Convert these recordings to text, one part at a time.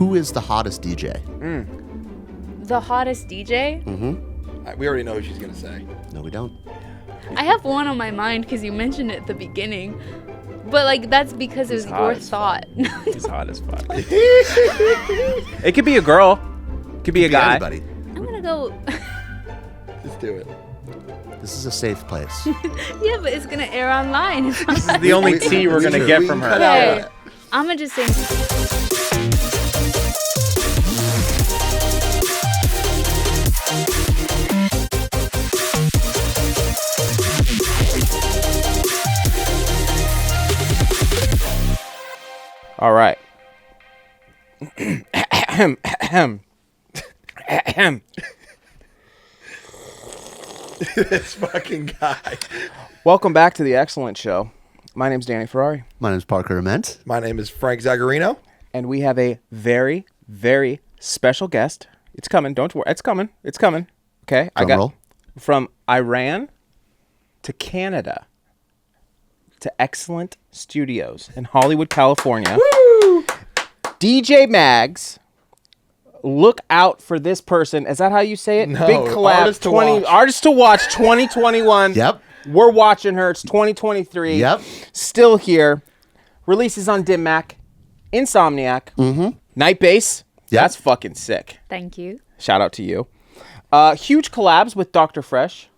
Who is the hottest DJ? The hottest DJ? Mm-hmm. We already know who she's going to say. No, we don't. I have one on my mind because you mentioned it at the beginning. But, like, that's because it was your thought. He's hot as fuck. It could be a girl. Could be a guy. Anybody. I'm going to go... Just do it. This is a safe place. Yeah, but it's going to air online. It's This is the only tea we're going to get from her. Okay. I'm going to just say... All right. This fucking guy. Welcome back to the XLNT Show. My name's Danny Ferrari. My name's Parker Ament. My name is Frank Zagarino. And we have a very, very special guest. It's coming. Don't worry. It's coming. It's coming. Okay. Drum roll. From Iran to Canada to XLNT Studios in Hollywood, California. Woo! DJ Mags. Look out for this person. Is that how you say it? No, Big collab. Artist to watch. Artist to watch 2021. Yep. We're watching her. It's 2023. Yep. Still here. Releases on Dim Mak. Insomniac. Mm-hmm. Night Bass. Yep. That's fucking sick. Thank you. Shout out to you. Huge collabs with Dr. Fresh.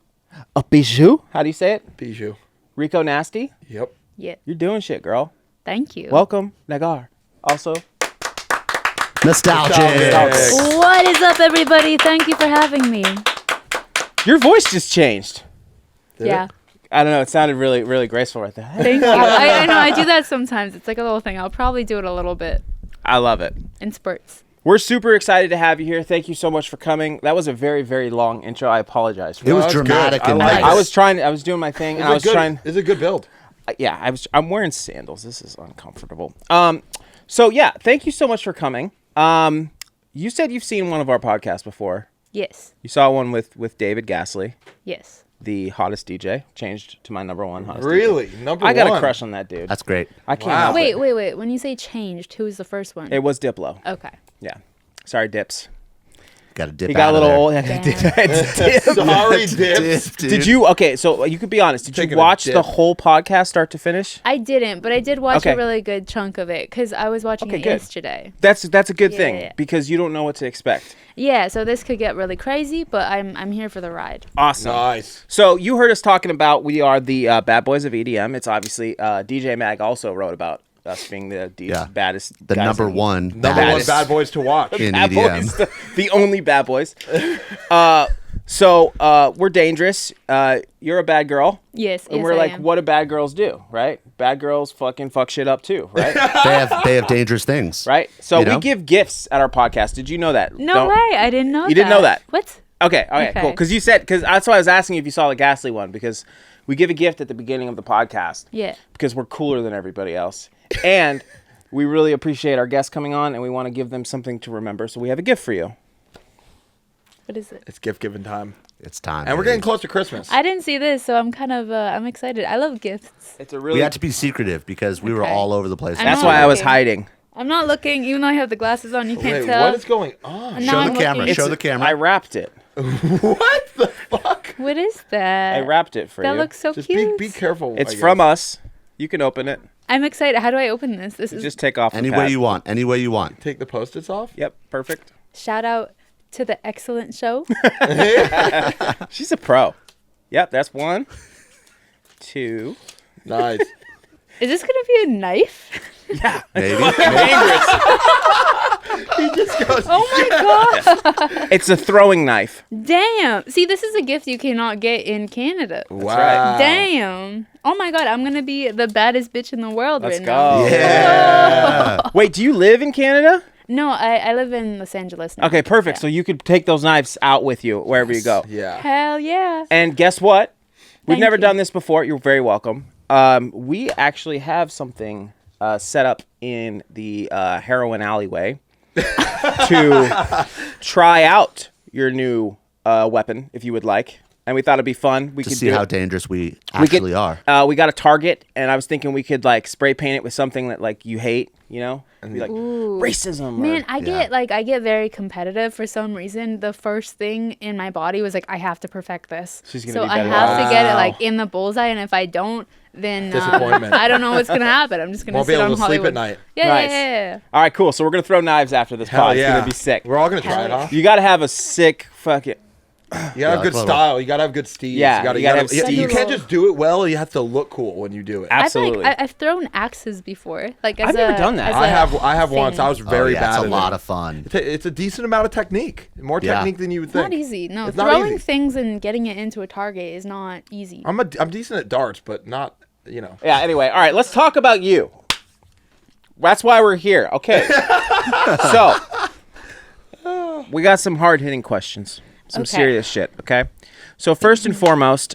A Bijou. How do you say it? Bijou. Rico Nasty. Yep. Yeah. You're doing shit, girl. Thank you. Welcome, Nagar. Also, Nostalgix. What is up, everybody? Thank you for having me. your voice just changed. Did Yeah. it? I don't know. It sounded really, really graceful right there. Thank you. I know. I do that sometimes. It's like a little thing. I'll probably do it a little bit I love it. in spurts. We're super excited to have you here. Thank you so much for coming. That was a very, very long intro. I apologize for It was that. that's good. dramatic I and like nice. it. I was doing my thing, and It's I a was good, trying. It's a good build. Yeah, I'm wearing sandals. This is uncomfortable. So yeah, thank you so much for coming. You said you've seen one of our podcasts before. Yes. You saw one with David Gasly, Yes. the hottest DJ, changed to my number one hottest Really? DJ. Number I got one? a crush on that dude. That's great. I can't Wow. help it. Wait. When you say changed, who was the first one? It was Diplo. Okay. Yeah. Sorry, Dips. Got to dip He got a out little of old. there. It's Dip. Sorry, Dip, Dips. dude. Did you? Okay, so you could be honest. Did Taking you a watch dip. the whole podcast start to finish? I didn't, but I did watch Okay. a really good chunk of it because I was watching Okay, it good. yesterday. That's a good thing Yeah. because you don't know what to expect. Yeah, so this could get really crazy, but I'm here for the ride. Awesome. Nice. So you heard us talking about we are the bad boys of EDM. It's obviously DJ Mag also wrote about us being the Yeah. baddest The guys number in- one. Number one baddest. bad boys to watch. In bad EDM. boys, the only bad boys. So we're dangerous. You're a bad girl. Yes, And yes, we're I like, am. what do bad girls do, right? Bad girls fucking fuck shit up too, right? They have dangerous things. Right? So You we know? give gifts at our podcast. Did you know that? No Don't- way, I didn't know that. You didn't know that? What? Okay, cool. Okay. Because that's why I was asking you if you saw the Ghastly one, because we give a gift at the beginning of the podcast. Yeah. Because we're cooler than everybody else. And we really appreciate our guests coming on, and we want to give them something to remember. So we have a gift for you. What is it? It's gift giving time. It's time. And we're baby. getting close to Christmas. I didn't see this, so I'm kind of I'm excited. I love gifts. It's a We really. had to be secretive because we were Okay. all over the place. I'm That's not why I was looking. hiding. I'm not looking, even though I have the glasses on. You can't Wait, tell. what is going on? No, Show I'm the camera. looking. Show the camera. I wrapped it. What the fuck? What is that? I wrapped it for That you. looks so Just cute. be careful. It's I from guess. us. You can open it. I'm excited. How do I open this? This is Just take off Any the way pad. you want. Any way you want. Take the post-its off. Yep, perfect. shout out to the XLNT Show. She's a pro. Yep, that's 1, 2. Nice. Is this gonna be a knife? Yeah. Maybe. Dangerous. He just goes. Oh my god! It's a throwing knife. Damn. See, this is a gift you cannot get in Canada. Wow. Damn. Oh my god, I'm gonna be the baddest bitch in the world Let's right go. now. Yeah. Wait, do you live in Canada? No, I live in Los Angeles now. Okay, perfect. Yeah. So you could take those knives out with you wherever you go. Yeah. Hell yeah. And guess what? We've Thank never you. done this before. You're very welcome. We actually have something set up in the heroin alleyway to try out your new weapon, if you would like. and we thought it'd be fun. We To could see do how it. dangerous we actually are. We got a target, and I was thinking we could like spray paint it with something that like you hate, you know, and be like racism. Man, I get very competitive for some reason. The first thing in my body was like, I have to perfect this. She's gonna so be I better have than to get it Wow. like in the bullseye, and if I don't, then Disappointment. I don't know what's gonna happen. I'm just gonna Won't sit be able on to Hollywood. sleep at night. Yeah, Nice. yeah. All right, cool. So we're gonna throw knives after this Hell pod. yeah. It's gonna be sick. We're all gonna try Hell it yeah. off. You gotta have a sick fucking. You gotta Yeah, have good clever. style. You gotta have good steeds. Yeah, you gotta, you gotta you have You can't steeds. just do it well. You have to look cool when you do it. Absolutely. I've thrown axes before. Like as I've never done that. as I a have once. thing. I was very yeah, bad. it's a at lot it. of fun. It's a decent amount of technique. More Yeah. technique than you would It's think. not easy. No, It's not throwing easy. things and getting it into a target is not easy. I'm decent at darts, but not. You know. Yeah, anyway, all right, let's talk about you. That's why we're here. Okay. So, we got some hard-hitting questions. Some Okay. serious shit, okay? So, first and foremost,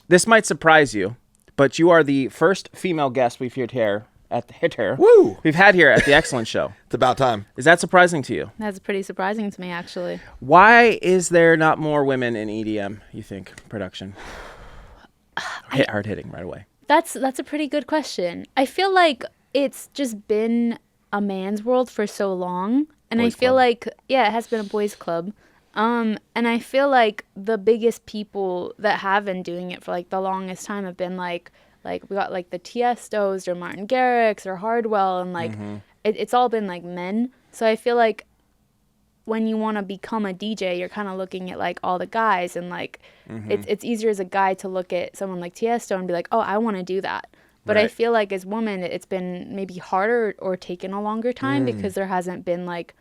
this might surprise you, but you are the first female guest we've had here at the Woo! We've had here at the XLNT Show. It's about time. Is that surprising to you? That's pretty surprising to me, actually. Why is there not more women in EDM, you think, production? Hard hitting right away. That's a pretty good question. I feel like it's just been a man's world for so long, and Boys I feel club. like it has been a boys' club. And I feel like the biggest people that have been doing it for like the longest time have been like we got like the Tiestos or Martin Garrix or Hardwell, and like it's all been like men. So I feel like when you want to become a DJ, you're kind of looking at like all the guys, and like it's easier as a guy to look at someone like Tiesto and be like, oh, I want to do that. But I Right. feel like as women, it's been maybe harder or taken a longer time because there hasn't been like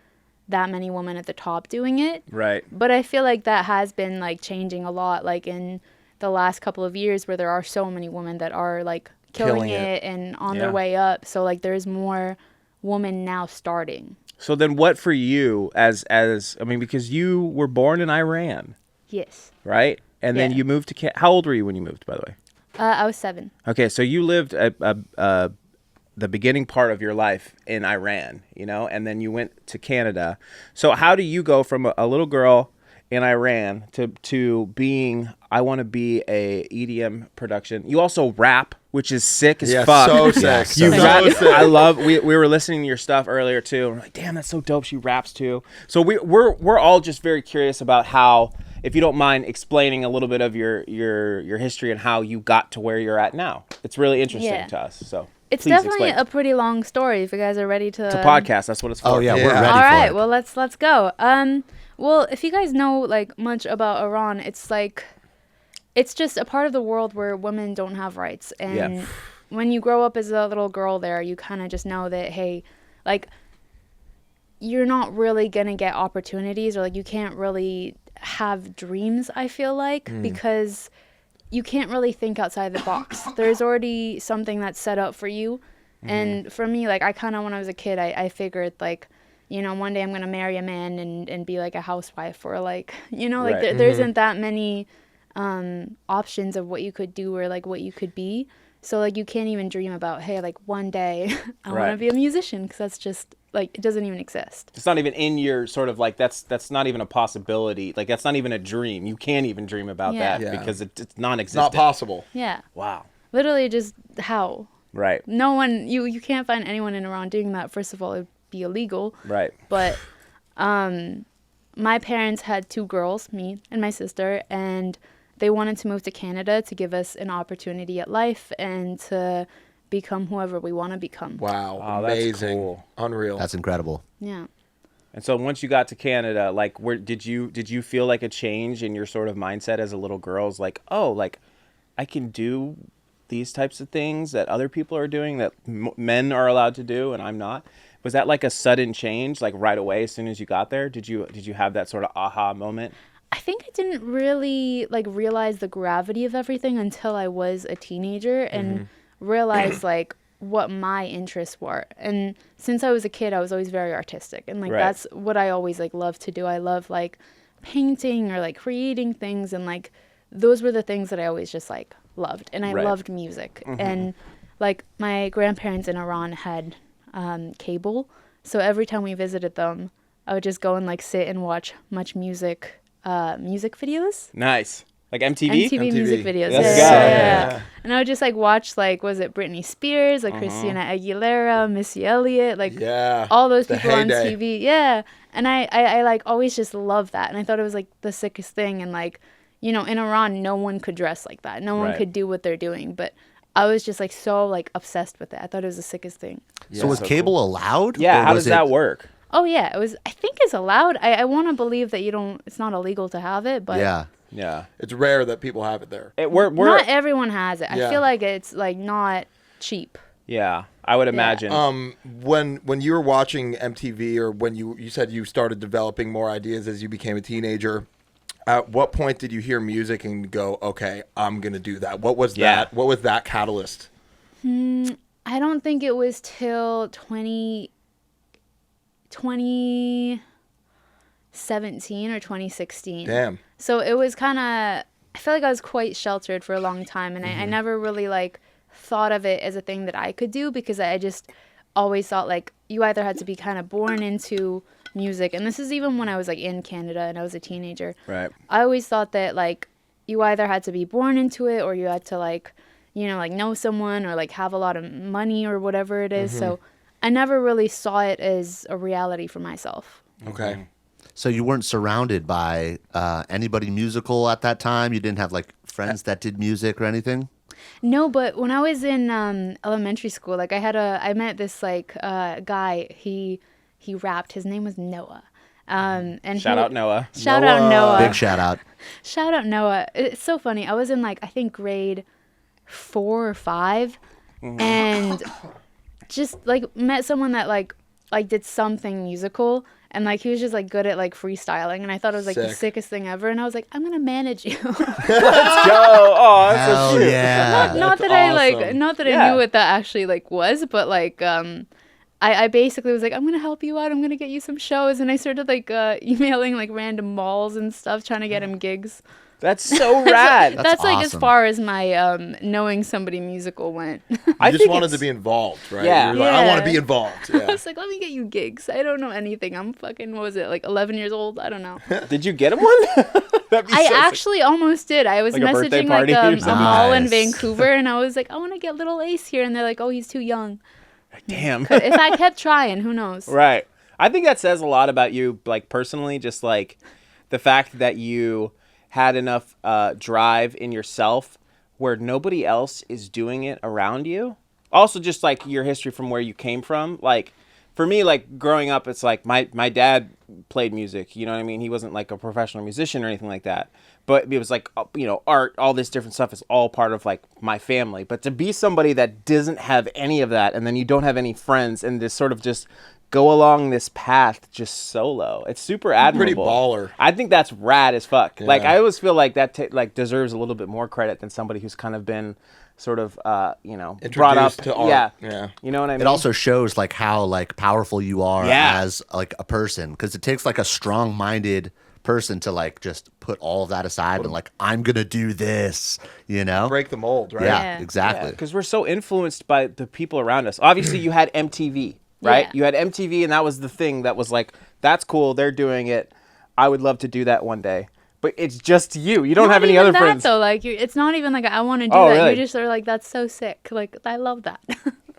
that many women at the top doing it. Right. But I feel like that has been like changing a lot, like in the last couple of years, where there are so many women that are like killing Killing it and on Yeah. their way up. So like there's more women now starting. So then what for you as I mean, because you were born in Iran, Yes. right? And then Yeah. you moved to how old were you when you moved, by the way? I was 7. Okay, so you lived the beginning part of your life in Iran, you know, and then you went to Canada. So how do you go from a little girl in Iran to being, I want to be a EDM production? You also rap, which is sick as Yeah, fuck. so sick. Yeah, You so rap. sick. I love. We were listening to your stuff earlier too, and we're like, damn, that's so dope. She raps too. So we're all just very curious about how, if you don't mind explaining a little bit of your history and how you got to where you're at now. It's really interesting Yeah. to us. So It's please definitely explain. a pretty long story if you guys are ready to. It's a podcast. That's what it's for. Oh yeah, Yeah. we're ready All for right, it. well let's go. Well, if you guys know like much about Iran, it's like it's just a part of the world where women don't have rights, and Yeah. when you grow up as a little girl there, you kind of just know that hey, like you're not really gonna get opportunities, or like you can't really have dreams. I feel like because you can't really think outside the box. There's already something that's set up for you. And for me, like I kind of when I was a kid, I figured like, you know, one day I'm gonna marry a man and be like a housewife, or like, you know, like Right. there isn't that many options of what you could do or like what you could be. So like you can't even dream about, hey, like one day I want Right. to be a musician, because that's just like it doesn't even exist. It's not even in your sort of like that's not even a possibility. Like that's not even a dream. You can't even dream about Yeah. that Yeah. because it's It's non-existent. not possible. Yeah, Wow. literally just how. Right. No one, you can't find anyone in Iran doing that. First of all, it would be illegal. Right. But my parents had 2 girls, me and my sister, and they wanted to move to Canada to give us an opportunity at life and to become whoever we want to become. Wow. Oh, that's Amazing. cool. Unreal. That's incredible. Yeah. And so once you got to Canada, like where did you feel like a change in your sort of mindset as a little girl? Is like, oh, like I can do these types of things that other people are doing that men are allowed to do and I'm not. Was that like a sudden change, like right away as soon as you got there? Did you have that sort of aha moment? I think I didn't really like realize the gravity of everything until I was a teenager and realized like what my interests were. And since I was a kid, I was always very artistic, and like Right. that's what I always like love to do. I love like painting or like creating things, and like those were the things that I always just like loved. And I Right. loved music. And like my grandparents in Iran had cable, so every time we visited them, I would just go and like sit and watch much music videos. Nice. Like MTV? MTV music videos. Let's Yeah, go. yeah. And I would just like watch like, was it Britney Spears, like Christina Aguilera, Missy Elliott, like all those the people on heyday. TV. Yeah. And I like always just loved that. And I thought it was like the sickest thing. And like, you know, in Iran, no one could dress like that. No one Right. could do what they're doing. But I was just like so like obsessed with it. I thought it was the sickest thing. So was cable allowed? Yeah, or how was does that work? Oh yeah, it was. I think it's allowed. I want to believe that you don't. It's not illegal to have it, but Yeah. Yeah. It's rare that people have it there. We're not everyone has it. I Yeah. feel like it's like not cheap. yeah, I would imagine. When you were watching MTV, or when you said you started developing more ideas as you became a teenager, at what point did you hear music and go, okay, I'm gonna do that? What was Yeah. that? What was that catalyst? I don't think it was till 2017 or 2016. Damn. So it was kind of, I feel like I was quite sheltered for a long time, and I never really like thought of it as a thing that I could do, because I just always thought like you either had to be kind of born into music, and this is even when I was like in Canada and I was a teenager. Right. I always thought that like you either had to be born into it, or you had to like, you know, like know someone, or like have a lot of money or whatever it is. So I never really saw it as a reality for myself. Okay. So you weren't surrounded by anybody musical at that time? You didn't have like friends that did music or anything? No, but when I was in elementary school, like I met this like guy. He rapped. His name was Noah. And Shout out Noah. Shout out Noah. Big shout out. Shout out Noah. It's so funny. I was in like, I think grade 4 or 5, and just like met someone that like did something musical, and like he was just like good at like freestyling, and I thought it was like the Sick. sickest thing ever, and I was like, I'm gonna manage you. Let's go. Oh, that's so Hell cute. yeah. not that That's I like, awesome. not that Yeah. I knew what that actually like was, but like I basically was like, I'm gonna help you out, I'm gonna get you some shows, and I started like emailing like random malls and stuff, trying to get him gigs. That's so rad. That's like as awesome. far as my knowing somebody musical went. I just think wanted it's- to be involved, right? Yeah. You were like, I want to Yeah. be involved. I Yeah. was like, let me get you gigs. I don't know anything. I'm fucking, what was it, like 11 years old? I don't know. Did you get him one? That'd be I so sick. actually almost did. I was Like a birthday messaging party like or a something? mall in Nice. Vancouver, and I was like, I want to get little Ace here. And they're like, oh, he's too young. Damn. If I kept trying, who knows? Right. I think that says a lot about you, like personally, just like the fact that you had enough drive in yourself where nobody else is doing it around you. Also, just like your history from where you came from. Like for me, like growing up, it's like my dad played music. You know what I mean? He wasn't like a professional musician or anything like that. But it was like, you know, art, all this different stuff is all part of like my family. But to be somebody that doesn't have any of that, and then you don't have any friends, and just sort of just go along this path just solo, it's super admirable. Pretty baller. I think that's rad as fuck. Like Yeah. I always feel like that like deserves a little bit more credit than somebody who's kind of been sort of you know, brought up Introduced to art. Yeah. Yeah. You know what I mean? It also shows like how like powerful you are Yeah. as like a person, because it takes like a strong-minded person to like just put all of that aside and like, I'm gonna do this, you know? Break the mold, right? Yeah, Yeah. exactly. because we're so influenced by the people around us. Obviously, you had MTV, right? Yeah. You had MTV, and that was the thing that was like, that's cool. They're doing it. I would love to do that one day. But it's just you. You don't Not have any even other that, friends. though. Like, it's not even like I want to do Oh, that. really? You just are like, that's so sick. Like, I love that.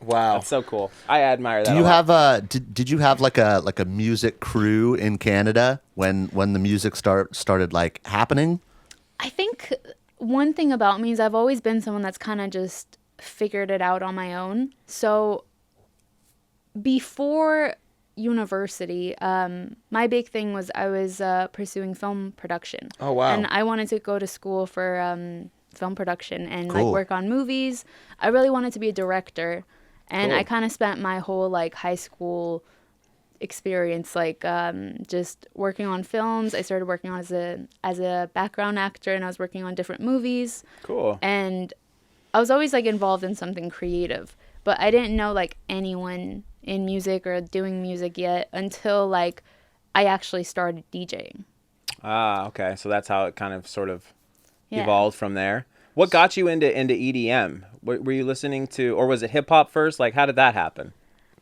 Wow. That's so cool. I admire that. Do you a lot. have did you have like a music crew in Canada when the music started like happening? I think one thing about me is I've always been someone that's kind of just figured it out on my own. So before university, my big thing was I was pursuing film production. Oh, wow. And I wanted to go to school for film production and like Cool. work on movies. I really wanted to be a director, and Cool. I kind of spent my whole like high school experience like just working on films. I started working on as a background actor, and I was working on different movies. Cool. And I was always like involved in something creative, but I didn't know like anyone in music or doing music yet until like I actually started DJing. Ah, okay. So that's how it kind of sort of Yeah. evolved from there. What got you into EDM? Were you listening to, or was it hip hop first? Like, how did that happen?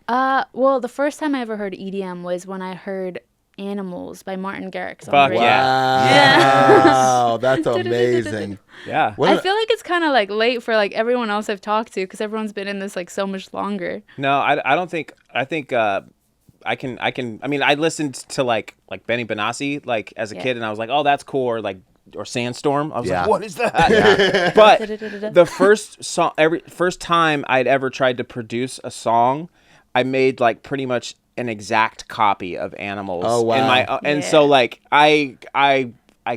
Well, the first time I ever heard EDM was when I heard Animals by Martin Garrix on Fuck the radio. yeah. Wow, that's amazing. Yeah. What I is- feel like it's kind of like late for like everyone else I've talked to because everyone's been in this like so much longer. No, I don't think. I think I can. I mean, I listened to like Benny Benassi like as a Yeah. kid, and I was like, oh, that's cool. Or Sandstorm. I was Yeah. like, what is that? But Da-da-da-da-da. the first time I'd ever tried to produce a song, I made like pretty much an exact copy of Animals. Oh, wow. In my and so Yeah. like I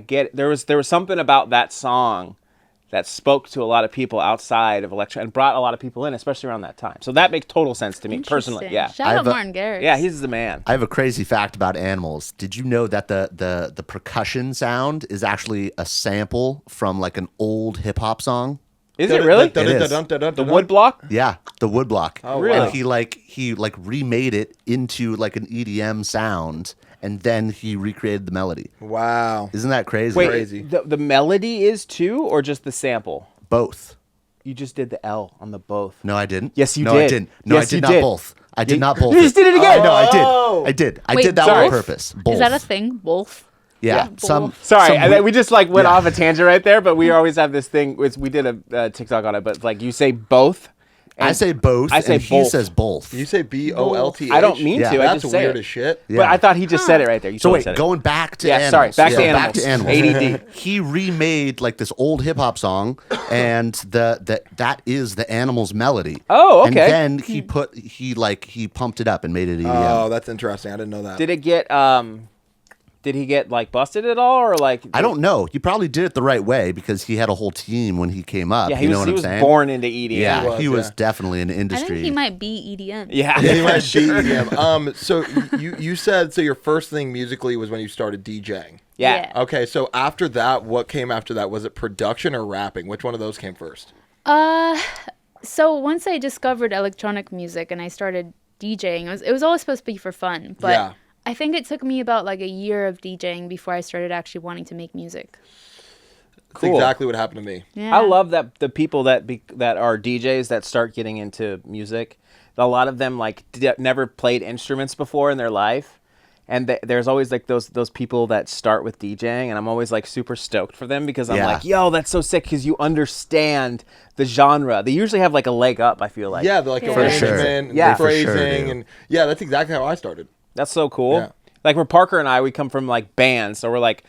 get there was something about that song that spoke to a lot of people outside of electro and brought a lot of people in, especially around that time. So that makes total sense to me personally. Interesting. Yeah. Shout I out have a- Martin Garrix. Yeah, he's the man. I have a crazy fact about Animals. Did you know that the percussion sound is actually a sample from like an old hip hop song? Is it really? It is. The wood block? Yeah, the woodblock. Oh, Really? wow. And he remade it into like an EDM sound, and then he recreated the melody. Wow. Isn't that crazy? Wait, Crazy. the melody is too, or just the sample? Both. You just did the L on the both. No, I didn't. Yes, you no, I did. didn't. No, Yes, I you did not did. both. I did not both. You just did it again. No, I Oh. did. I did. I Wait, did that sorry. on purpose. Both. Is that a thing? Both. Yeah. Some. Sorry, some and then we just like went yeah. off a tangent right there, but we always have this thing. We did a TikTok on it, but like you say both. I and- say both. I say and he both. says both. You say BOLTH? I don't mean Yeah. to. I That's just say weird it. as shit. But I thought he just said it right there. You So totally wait, said it. going back to Yeah, animals. sorry, back to Back to Animals. animals. ADD. He remade like this old hip hop song, and that is the Animals melody. Oh, And okay. then he pumped it up and made it EDM. Oh, that's interesting. I didn't know that. Did he get like busted at all, or like? I don't know. He probably did it the right way because he had a whole team when he came up. Yeah, he you know was. what He I'm was saying? born into EDM. Yeah, He he was, was yeah. definitely in the I industry. think he might be EDM. Yeah. Yeah, he might be EDM. So you said so your first thing musically was when you started DJing. Yeah. Okay, so after that, what came after that? Was it production or rapping? Which one of those came first? So once I discovered electronic music and I started DJing, it was always supposed to be for fun, but Yeah. I think it took me about like a year of DJing before I started actually wanting to make music. That's Cool. exactly what happened to me. Yeah. I love that the people that are DJs that start getting into music. A lot of them like never played instruments before in their life, and there's always like those people that start with DJing, and I'm always like super stoked for them because I'm Yeah. like, yo, that's so sick because you understand the genre. They usually have like a leg up. I feel like Yeah, they're like For arrangement, sure. and Yeah. the For sure, phrasing, dude. and yeah, that's exactly how I started. that's so cool. Yeah. Like where Parker and I, we come from like bands, so we're like.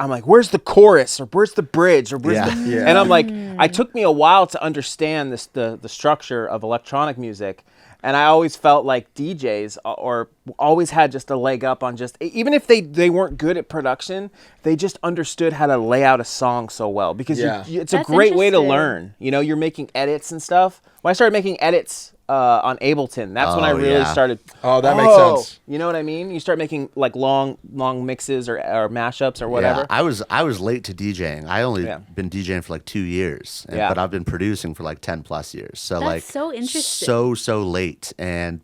I'm like, where's the chorus or where's the bridge or where's Yeah. the Yeah. and I'm like, it took me a while to understand the structure of electronic music, and I always felt like DJs or always had just a leg up on just even if they weren't good at production, they just understood how to lay out a song so well because Yeah. it's a That's great way to interesting. learn. You know, you're making edits and stuff. When I started making edits on Ableton, that's when I Oh, really yeah. started. Oh, that makes sense. You know what I mean? You start making like long mixes or mashups or whatever. Yeah, I was late to DJing. I only Yeah. been DJing for like 2 years, Yeah. but I've been producing for like 10 plus years. So That's like so interesting. so late,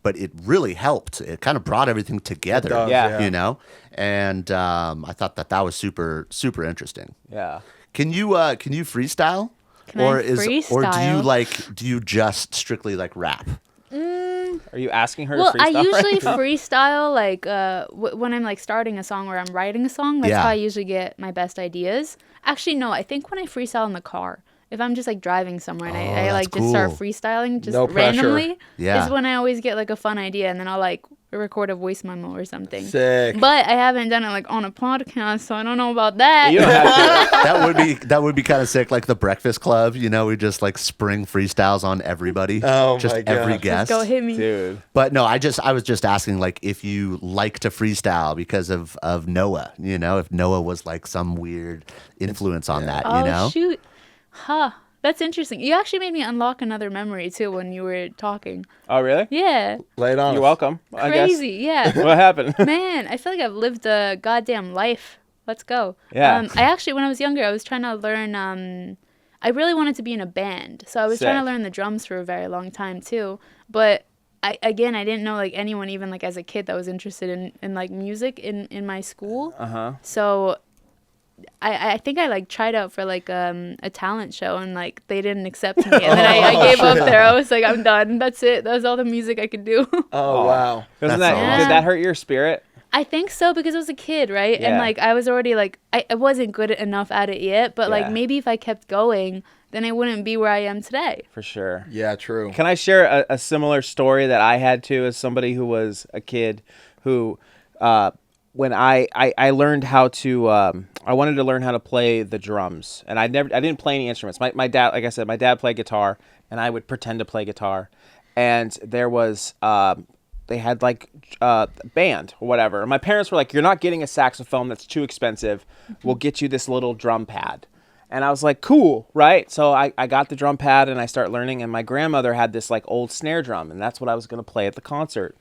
but it really helped. It kind of brought everything together. does, Yeah. you know, and I thought that was super interesting. Yeah. Can you freestyle? Can I freestyle? Do you just strictly like rap? Are you asking her Well, to freestyle? I usually right now? freestyle like when I'm like starting a song or I'm writing a song. That's Yeah. how I usually get my best ideas. Actually, no, I think when I freestyle in the car, if I'm just like driving somewhere and I that's like just start cool. freestyling just No pressure. randomly, Yeah. is when I always get like a fun idea and then I'll like record a voice memo or something. Sick. But I haven't done it like on a podcast, so I don't know about that. You don't have to. that would be kind of sick, like the Breakfast Club. You know, we just like spring freestyles on everybody. Oh just my every gosh. guest. Go hit me. Dude. But no, I was just asking like if you like to freestyle because of Noah. You know, if Noah was like some weird influence on that. Oh You know. shoot. Huh. That's interesting. You actually made me unlock another memory too when you were talking. Oh, really? Yeah. Lay it on. You're us. welcome. I guess. Crazy. Yeah. What happened? Man, I feel like I've lived a goddamn life. Let's go. Yeah. I actually, when I was younger, I was trying to learn. I really wanted to be in a band, so I was trying to Sick. learn the drums for a very long time too. But I didn't know like anyone, even like as a kid, that was interested in like music in my school. So I think I like tried out for like a talent show and like they didn't accept me, and then I gave up there. I was like, I'm done. That's it. That was all the music I could do. Oh wow. Doesn't That's that awesome. did that hurt your spirit? I think so, because I was a kid, right? And Yeah. like I was already like I wasn't good enough at it yet, but like Yeah. maybe if I kept going, then I wouldn't be where I am today. For sure. Yeah, true. Can I share a similar story that I had too, as somebody who was a kid who, when I learned how to, I wanted to learn how to play the drums, and I didn't play any instruments. My dad, like I said, my dad played guitar, and I would pretend to play guitar, and there was, they had like a band or whatever. And my parents were like, "You're not getting a saxophone, that's too expensive. We'll get you this little drum pad." And I was like, cool, right? So I got the drum pad and I start learning, and my grandmother had this like old snare drum, and that's what I was going to play at the concert.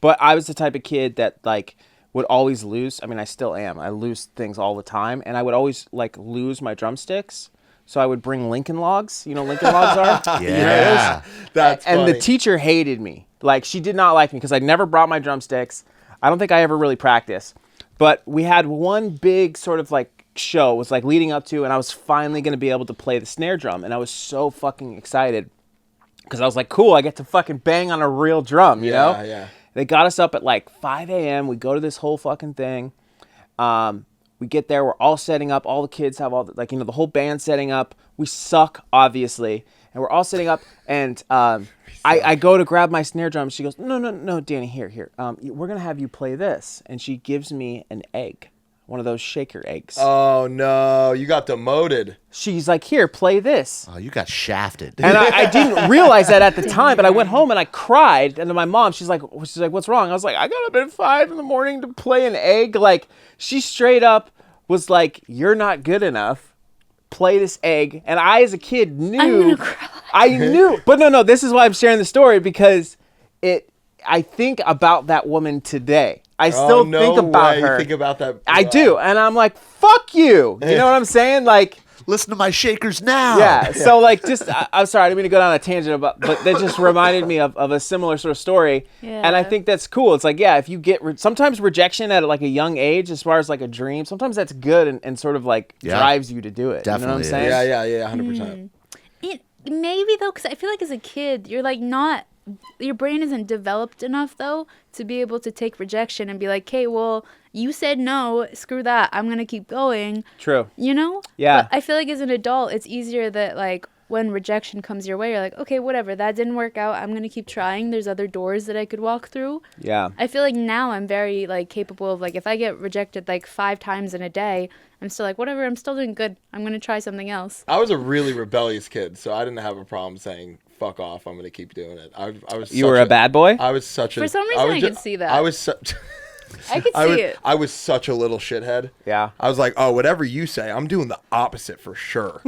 But I was the type of kid that like would always lose. I mean, I still am. I lose things all the time, and I would always like lose my drumsticks. So I would bring Lincoln Logs. You know what Lincoln Logs are? Yeah. That's And funny. the teacher hated me. Like, she did not like me because I never brought my drumsticks. I don't think I ever really practiced. But we had one big sort of like show, was like leading up to, and I was finally going to be able to play the snare drum. And I was so fucking excited because I was like, cool, I get to fucking bang on a real drum, you know? Yeah. They got us up at like 5 a.m. We go to this whole fucking thing. We get there, we're all setting up. All the kids have all the, like, you know, the whole band setting up. We suck, obviously. And we're all setting up, and I go to grab my snare drum. She goes, no, Danny, here. We're going to have you play this. And she gives me an egg, one of those shaker eggs. Oh, no. You got demoted. She's like, here, play this. Oh, you got shafted. And I didn't realize that at the time, but I went home and I cried. And then my mom, she's like, what's wrong? I was like, I got up at 5 in the morning to play an egg. Like, she straight up was like, you're not good enough. Play this egg. And I, as a kid, I'm knew. gonna cry. I knew. But no, this is why I'm sharing the story, because I think about that woman today. I still no think about way. her. You think about that. I do. And I'm like, fuck you. You know what I'm saying? Like, Listen to my shakers now. yeah. So like, just I'm sorry, I didn't mean to go down a tangent about, but that just reminded me of a similar sort of story. And I Yeah. think that's cool. It's like, yeah, if you get sometimes rejection at like a young age, as far as like a dream, sometimes that's good and sort of like Yeah. drives you to do it. Definitely You know what I'm is. saying? Yeah, 100%. Maybe though, because I feel like as a kid, you're like not, your brain isn't developed enough though to be able to take rejection and be like, okay, well, you said no, screw that, I'm gonna keep going. True. You know? Yeah. But I feel like as an adult, it's easier that like when rejection comes your way, you're like, okay, whatever, that didn't work out. I'm gonna keep trying. There's other doors that I could walk through. Yeah. I feel like now I'm very like capable of like if I get rejected like 5 times in a day, I'm still like, whatever, I'm still doing good. I'm gonna try something else. I was a really rebellious kid, so I didn't have a problem saying, fuck off, I'm going to keep doing it. I was. You were a bad boy? I was such a. For some reason, I ju- could see that. I was such. I could see it. I was such a little shithead. Yeah. I was like, oh, whatever you say, I'm doing the opposite for sure.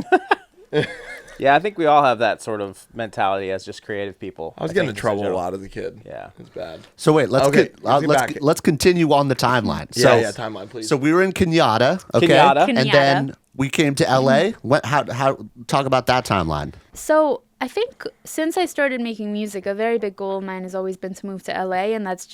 Yeah, I think we all have that sort of mentality as just creative people. I was think, getting in just trouble a general. lot as a kid. Yeah. It's bad. So wait, let's Okay, get, let's get back. let's continue on the timeline. Yeah, So timeline, please. So we were in Kenyatta, okay, Kenyatta. and Kenyatta. then we came to LA. What? How? Talk about that timeline. So I think since I started making music, a very big goal of mine has always been to move to LA, and that's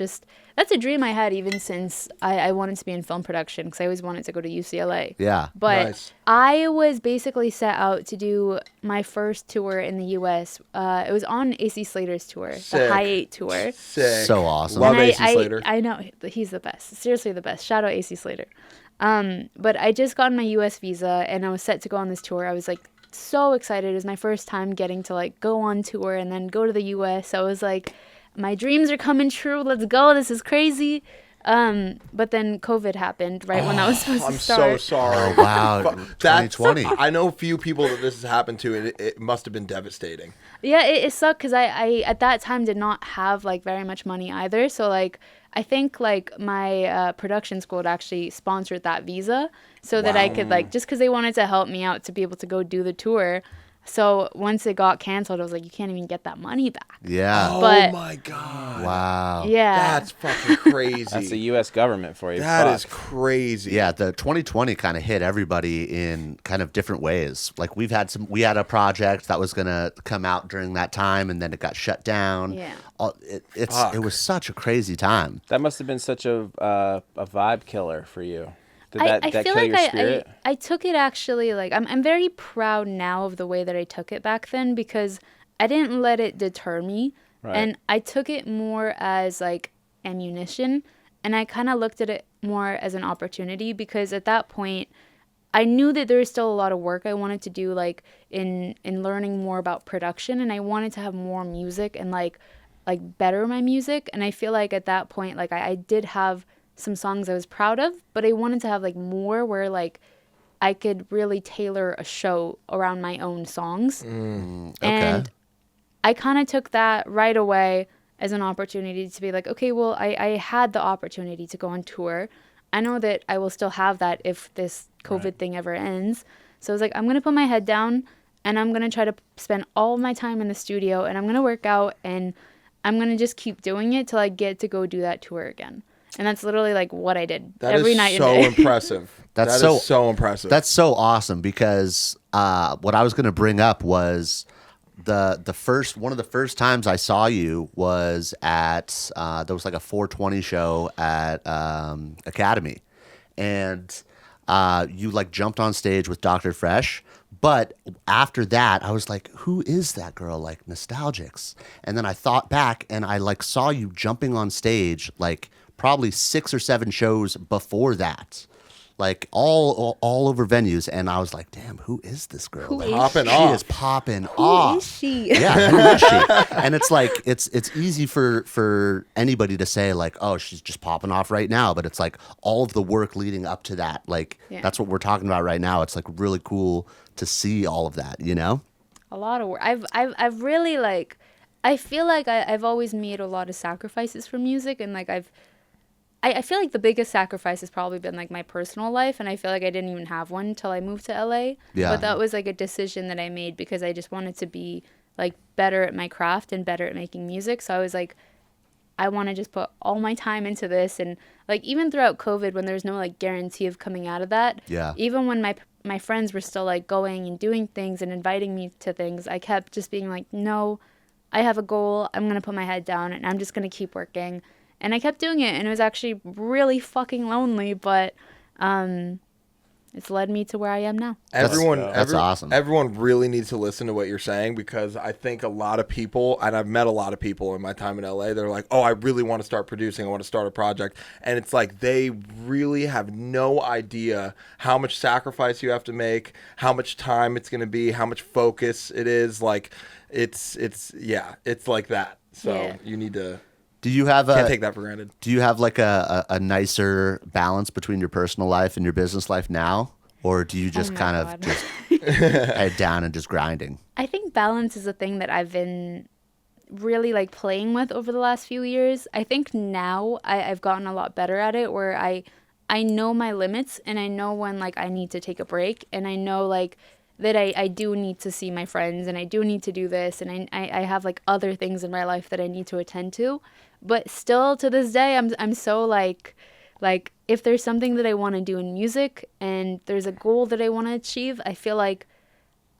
a dream I had even since I wanted to be in film production because I always wanted to go to UCLA. Yeah. But Nice. I was basically set out to do my first tour in the U.S. It was on AC Slater's tour, the Sick. High 8 tour. Sick. So awesome. Love And AC Slater. I know he's the best. Seriously, the best. Shout out AC Slater. But I just got my U.S. visa and I was set to go on this tour. I was like so excited. It was my first time getting to like go on tour and then go to the U.S. I was like, my dreams are coming true. Let's go. This is crazy. But then COVID happened right when I was supposed I'm to so start. sorry. Oh wow. That's 2020. I know a few people that this has happened to, and it must have been devastating. Yeah, it sucked because I at that time did not have like very much money either. So like I think like my production school had actually sponsored that visa so that I could like just because they wanted to help me out to be able to go do the tour. So once it got canceled, I was like, you can't even get that money back. Yeah. But- oh my god. Wow. Yeah. That's fucking crazy. That's the U.S. government for you. That Fuck. is crazy. Yeah, the 2020 kind of hit everybody in kind of different ways. Like we had a project that was gonna come out during that time, and then it got shut down. Yeah. It was such a crazy time. That must have been such a vibe killer for you. Did I that feel kill like your spirit? I took it actually like I'm very proud now of the way that I took it back then because I didn't let it deter me Right. and I took it more as like ammunition And I kind of looked at it more as an opportunity, because at that point, I knew that there was still a lot of work I wanted to do, like in learning more about production, and I wanted to have more music and like better my music. And I feel like at that point, like I did have some songs I was proud of, but I wanted to have like more where like I could really tailor a show around my own songs. Okay. And I kind of took that right away as an opportunity to be like, okay, well, I had the opportunity to go on tour. I know that I will still have that if this COVID thing ever ends. So I was like, I'm going to put my head down and I'm going to try to spend all my time in the studio, and I'm going to work out, and I'm going to just keep doing it till I get to go do that tour again. And that's literally like what I did every night. That is so impressive. That is so impressive. That's so awesome, because what I was going to bring up was one of the first times I saw you was at there was like a 420 show at Academy, and you like jumped on stage with Dr. Fresh. But after that, I was like, who is that girl? Like Nostalgix. And then I thought back, and I like saw you jumping on stage like probably 6 or 7 shows before that, like all over venues. And I was like, damn, who is this girl? Who Like, is Popping she? off. She is popping off. Who is she? Yeah, who is she? And it's like it's easy for anybody to say like, oh, she's just popping off right now, but it's like all of the work leading up to that. Like that's what we're talking about right now. It's like really cool to see all of that, you know? A lot of work. I've really like, I feel like I've always made a lot of sacrifices for music, and like I feel like the biggest sacrifice has probably been like my personal life, and I feel like I didn't even have one until I moved to LA. Yeah. But that was like a decision that I made because I just wanted to be like better at my craft and better at making music. So I was like, I want to just put all my time into this. And like even throughout COVID, when there's no like guarantee of coming out of that, even when my friends were still like going and doing things and inviting me to things, I kept just being like, no, I have a goal. I'm going to put my head down and I'm just going to keep working. And I kept doing it, and it was actually really fucking lonely, but it's led me to where I am now. That's awesome. Everyone really needs to listen to what you're saying, because I think a lot of people, and I've met a lot of people in my time in LA, they're like, oh, I really want to start producing. I want to start a project. And it's like they really have no idea how much sacrifice you have to make, how much time it's going to be, how much focus it is. Like it's like that. So you need to... Do you have Can't take that for granted. Do you have like a nicer balance between your personal life and your business life now? Or do you just kind of just head down and just grinding? I think balance is a thing that I've been really like playing with over the last few years. I think now I've gotten a lot better at it, where I know my limits, and I know when like I need to take a break, and I know like that I do need to see my friends, and I do need to do this, and I have like other things in my life that I need to attend to. But still to this day, I'm so like if there's something that I want to do in music and there's a goal that I want to achieve, I feel like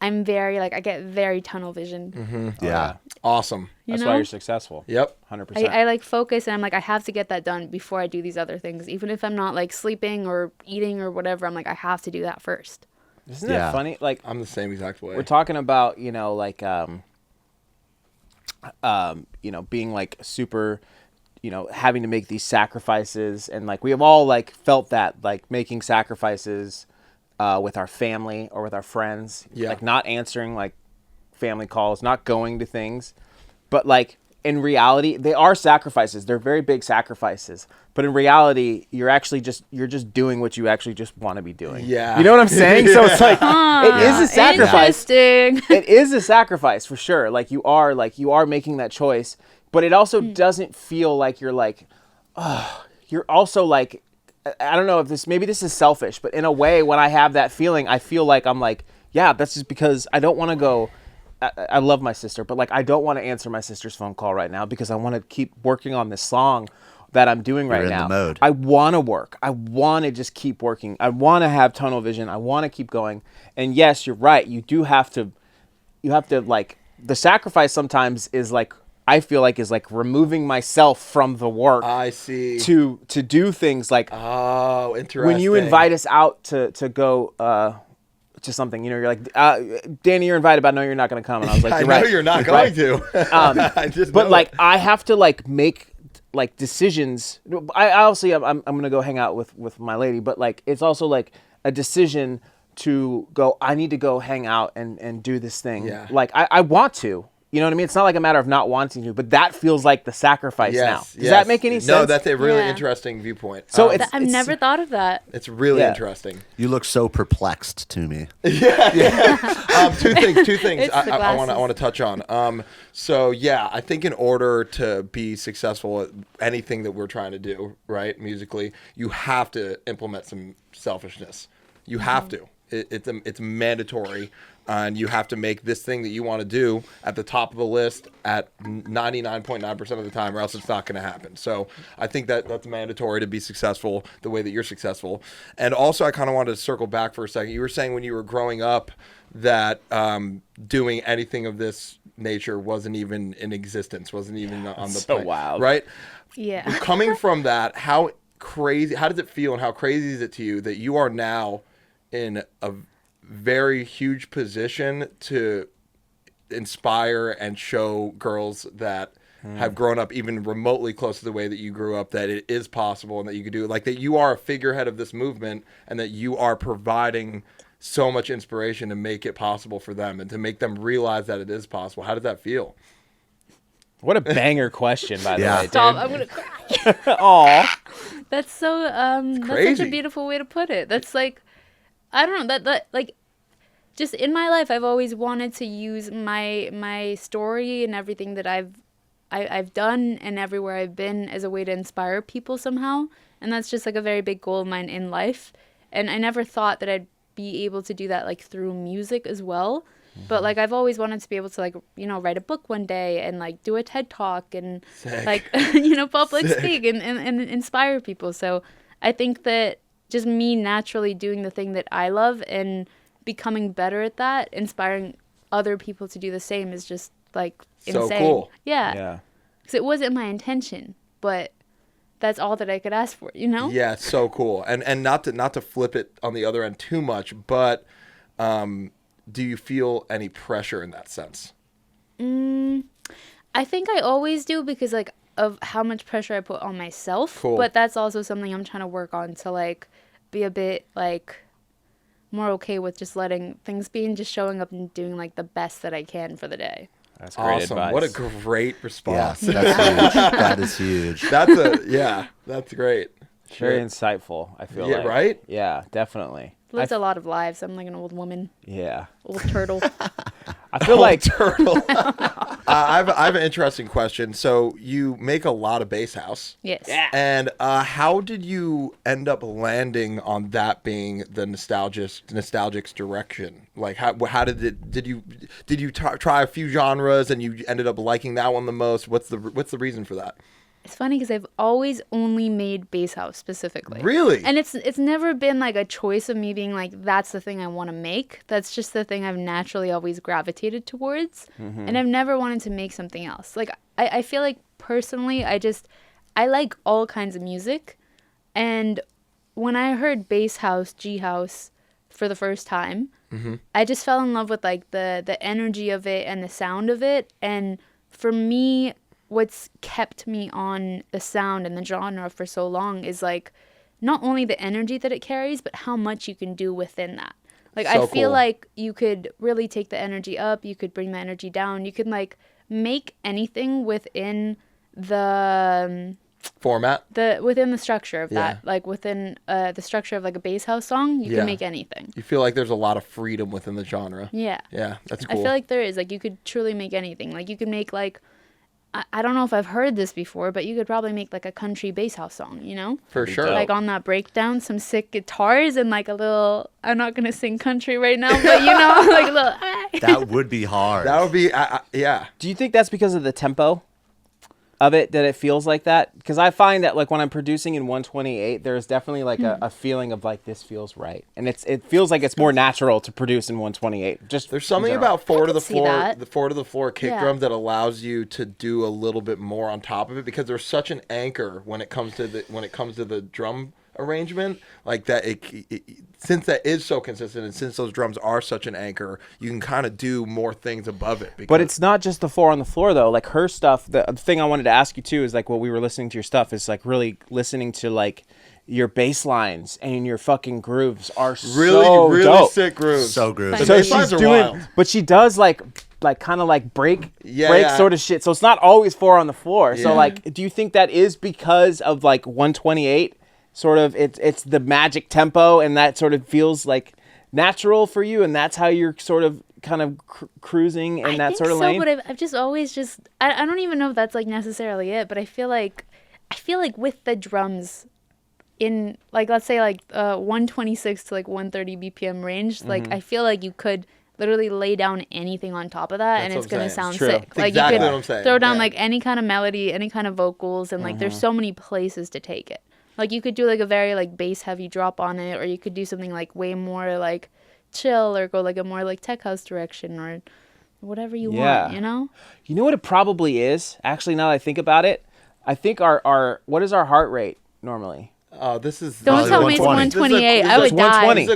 I'm very like I get very tunnel vision. Mm-hmm. Yeah. Awesome. That's why you're successful. Yep. 100%. I like focus, and I'm like, I have to get that done before I do these other things. Even if I'm not like sleeping or eating or whatever, I'm like, I have to do that first. Isn't that funny? Like I'm the same exact way. We're talking about, like being like super, having to make these sacrifices, and like we have all like felt that, like making sacrifices with our family or with our friends, like not answering like family calls, not going to things, but like in reality, they are sacrifices. They're very big sacrifices. But in reality, you're just doing what you actually just want to be doing. Yeah. You know what I'm saying? So it's like, it is a sacrifice. Interesting. It is a sacrifice for sure. Like you are making that choice, but it also doesn't feel like you're like, you're also like, I don't know if maybe this is selfish, but in a way, when I have that feeling, I feel like I'm like, yeah, that's just because I don't want to go. I love my sister, but like I don't want to answer my sister's phone call right now because I want to keep working on this song that I'm doing right now. In the mode. I want to work. I want to just keep working. I want to have tunnel vision. I want to keep going. And yes, you're right. You have to like, the sacrifice sometimes is like, I feel like is like removing myself from the work. I see. To do things like, oh, interesting. When you invite us out to go to something, you're like, Danny, you're invited, but I know you're not going to come. And I was like, I know you're not going to. But like, I have to like like decisions. I obviously I'm gonna go hang out with my lady, but like it's also like a decision to go. I need to go hang out and do this thing. Yeah. Like I want to. You know what I mean? It's not like a matter of not wanting to, but that feels like the sacrifice now. Does that make any sense? No, that's a really interesting viewpoint. So I've never thought of that. It's really interesting. You look so perplexed to me. Two things It's the I want glasses. to touch on. So yeah, I think in order to be successful at anything that we're trying to do, right, musically, you have to implement some selfishness. You have to. It's mandatory. And you have to make this thing that you want to do at the top of the list at 99.9% of the time, or else it's not going to happen. So I think that's mandatory to be successful the way that you're successful. And also, I kind of wanted to circle back for a second. You were saying when you were growing up that doing anything of this nature wasn't even in existence, wasn't even on the so plan, wild, right? Yeah. Coming from that, how does it feel, and how crazy is it to you that you are now in a very huge position to inspire and show girls that have grown up even remotely close to the way that you grew up, that it is possible and that you could do it, like that you are a figurehead of this movement and that you are providing so much inspiration to make it possible for them and to make them realize that it is possible. How does that feel? What a banger question, by the way, dude. Stop! I'm gonna cry. Aw. That's so that's such crazy. a beautiful way to put it. That's like, I don't know, that like, just in my life, I've always wanted to use my story and everything that I've done and everywhere I've been as a way to inspire people somehow. And that's just like a very big goal of mine in life. And I never thought that I'd be able to do that like through music as well. But like I've always wanted to be able to like, you know, write a book one day and like do a TED Talk and like, you know, public speak and inspire people. So I think that just me naturally doing the thing that I love and becoming better at that, inspiring other people to do the same is just like insane. So cool. Yeah. Because it wasn't my intention, but that's all that I could ask for, you know? Yeah, it's so cool. And not to flip it on the other end too much, but do you feel any pressure in that sense? I think I always do because like of how much pressure I put on myself. Cool. But that's also something I'm trying to work on to like be a bit like more okay with just letting things be and just showing up and doing like the best that I can for the day. That's great Awesome. advice. What a great response. Yeah, that's huge. That is huge. That's great. Very Shit. insightful, I feel Yeah, like. right? Yeah, definitely. Lived a lot of lives. I'm like an old woman, Yeah. old turtle. I feel like Turtle. I have an interesting question. So you make a lot of Basshouse. Yes. Yeah. And how did you end up landing on that being the Nostalgix direction? Like how did you try a few genres and you ended up liking that one the most? What's the reason for that? It's funny because I've always only made Basshouse specifically. Really? And it's never been like a choice of me being like, that's the thing I want to make. That's just the thing I've naturally always gravitated towards. And I've never wanted to make something else. Like, I feel like personally, I like all kinds of music. And when I heard Basshouse, G-House for the first time, I just fell in love with like the energy of it and the sound of it. And for me, what's kept me on the sound and the genre for so long is like not only the energy that it carries, but how much you can do within that. Like, So I feel cool. like you could really take the energy up, you could bring the energy down, you could like make anything within the Format? within the structure of Yeah. that, like within the structure of like a Basshouse song, you Yeah. can make anything. You feel like there's a lot of freedom within the genre. Yeah. Yeah, that's I cool. feel like there is. Like, you could truly make anything. Like, you could make, like, I don't know if I've heard this before, but you could probably make, like, a country Basshouse song, you know? For sure. Like, on that breakdown, some sick guitars and, like, a little, I'm not going to sing country right now, but, you know, like a little, That would be hard. That would be yeah. Do you think that's because of the tempo of it that it feels like that? Because I find that like when I'm producing in 128, there's definitely like a feeling of like this feels right, and it feels like it's more natural to produce in 128. Just There's something in general. about forward of the see floor, that. the forward of the floor kick Yeah. drum that allows you to do a little bit more on top of it because there's such an anchor when it comes to the drum arrangement, like that. Since that is so consistent, and since those drums are such an anchor, you can kind of do more things above it. But it's not just the 4 on the floor though. Like her stuff. The thing I wanted to ask you too is like, while we were listening to your stuff, is like really listening to like your bass lines and your fucking grooves are really dope. Sick grooves. So groovy. The bass lines are wild. But she does like kind of like break sort of shit. So it's not always 4 on the floor. Yeah. So like, do you think that is because of like 128? Sort of, it's the magic tempo, and that sort of feels like natural for you, and that's how you're sort of kind of cruising in that sort of lane. But I've just always I don't even know if that's like necessarily it, but I feel like with the drums in like, let's say like 126 to like 130 BPM range, like I feel like you could literally lay down anything on top of that, and it's gonna sound sick. That's like exactly you could throw down like any kind of melody, any kind of vocals, and like there's so many places to take it. Like you could do like a very like bass heavy drop on it, or you could do something like way more like chill, or go like a more like tech house direction, or whatever you want, you know? You know what it probably is? Actually, now that I think about it, I think our what is our heart rate normally? This is don't tell me it's 128. I would die. This is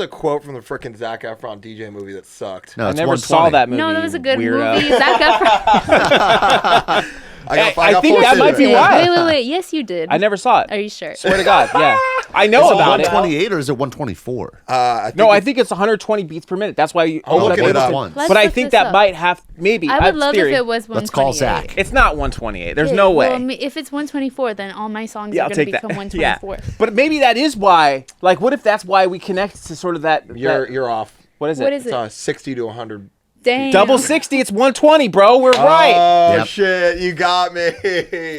a quote from the frickin' Zac Efron DJ movie that sucked. No, I never saw that movie. No, that was a good weirdo. movie. Zac Efron. I think that might be why. Wait. Yes, you did. I never saw it. Are you sure? Swear to God, yeah. I know about it. 128 or is it 124? I think it's 120 beats per minute. That's why you look it up once. But I think that might have maybe. I would love if it was 128. Let's call Zach. It's not 128. There's no way. Well, if it's 124, then all my songs are going to become 124. Yeah. But maybe that is why. Like, what if that's why we connect to sort of that? You're off. What is it? What is it? It's 60 to 100. Damn. Double 60, it's 120, bro. We're right. Oh, shit. You got me.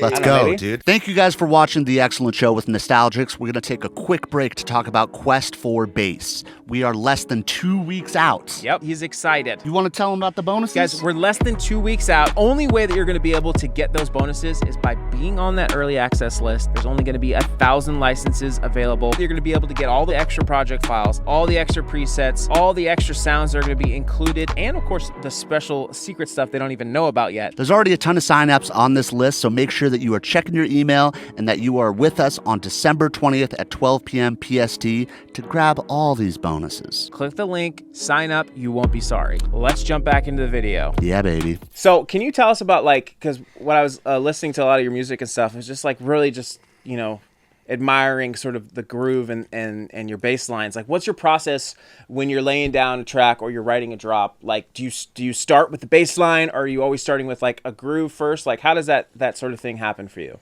Let's go, dude. Thank you guys for watching The Excellent Show with Nostalgix. We're going to take a quick break to talk about Quest for Bass. We are less than 2 weeks out. Yep, he's excited. You want to tell him about the bonuses? Guys, we're less than 2 weeks out. Only way that you're going to be able to get those bonuses is by being on that early access list. There's only going to be 1,000 licenses available. You're going to be able to get all the extra project files, all the extra presets, all the extra sounds that are going to be included, and of course, the special secret stuff they don't even know about yet. There's already a ton of signups on this list, so make sure that you are checking your email and that you are with us on December 20th at 12 p.m. PST to grab all these bonuses. Click the link, sign up, you won't be sorry. Let's jump back into the video. Yeah, baby. So can you tell us about, like, because when I was listening to a lot of your music and stuff, it was just like really just, you know, admiring sort of the groove and your bass lines. Like, what's your process when you're laying down a track or you're writing a drop? Like, do you start with the bass line, or are you always starting with like a groove first? Like, how does that sort of thing happen for you?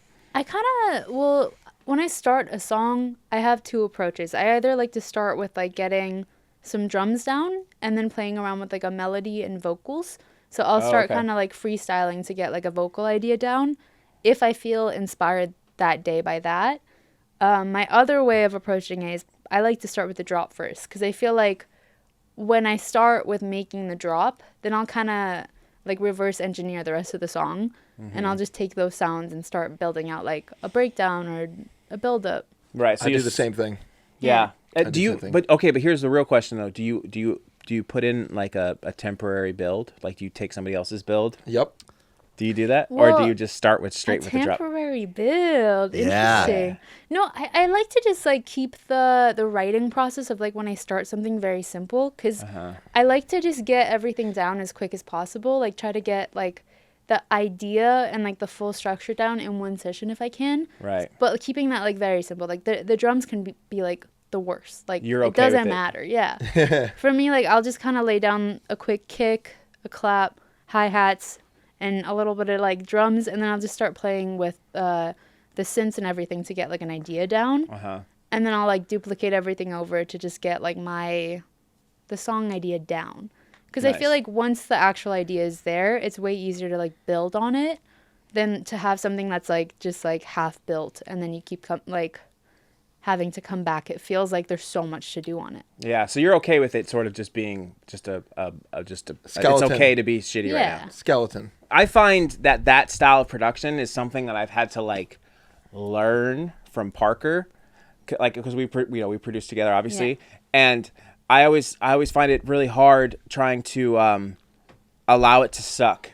When I start a song, I have two approaches. I either like to start with like getting some drums down and then playing around with like a melody and vocals. So I'll start kind of like freestyling to get like a vocal idea down if I feel inspired that day by that. My other way of approaching it is I like to start with the drop first, because I feel like when I start with making the drop, then I'll kind of like reverse engineer the rest of the song, and I'll just take those sounds and start building out like a breakdown or a build up. Right. So I do the same thing. Yeah. Do you? But here's the real question though. Do you put in like a temporary build? Like, do you take somebody else's build? Yep. Do you do that? Well, or do you just start with the drop? Temporary build. Yeah. Interesting. No, I like to just like keep the writing process of like when I start something very simple, because I like to just get everything down as quick as possible. Like try to get like the idea and like the full structure down in one session if I can. Right. But keeping that like very simple. Like the drums can be like the worst. Like You're okay it doesn't with it. matter. Yeah. For me, like I'll just kind of lay down a quick kick, a clap, hi-hats, and a little bit of like drums, and then I'll just start playing with the synths and everything to get like an idea down. And then I'll like duplicate everything over to just get like the song idea down. Because I feel like once the actual idea is there, it's way easier to like build on it than to have something that's like just like half built and then you keep having to come back. It feels like there's so much to do on it. Yeah, so you're okay with it sort of just being just a skeleton. It's okay to be shitty right now. Skeleton. I find that style of production is something that I've had to like learn from Parker, like because we produce together obviously, and I always find it really hard trying to allow it to suck.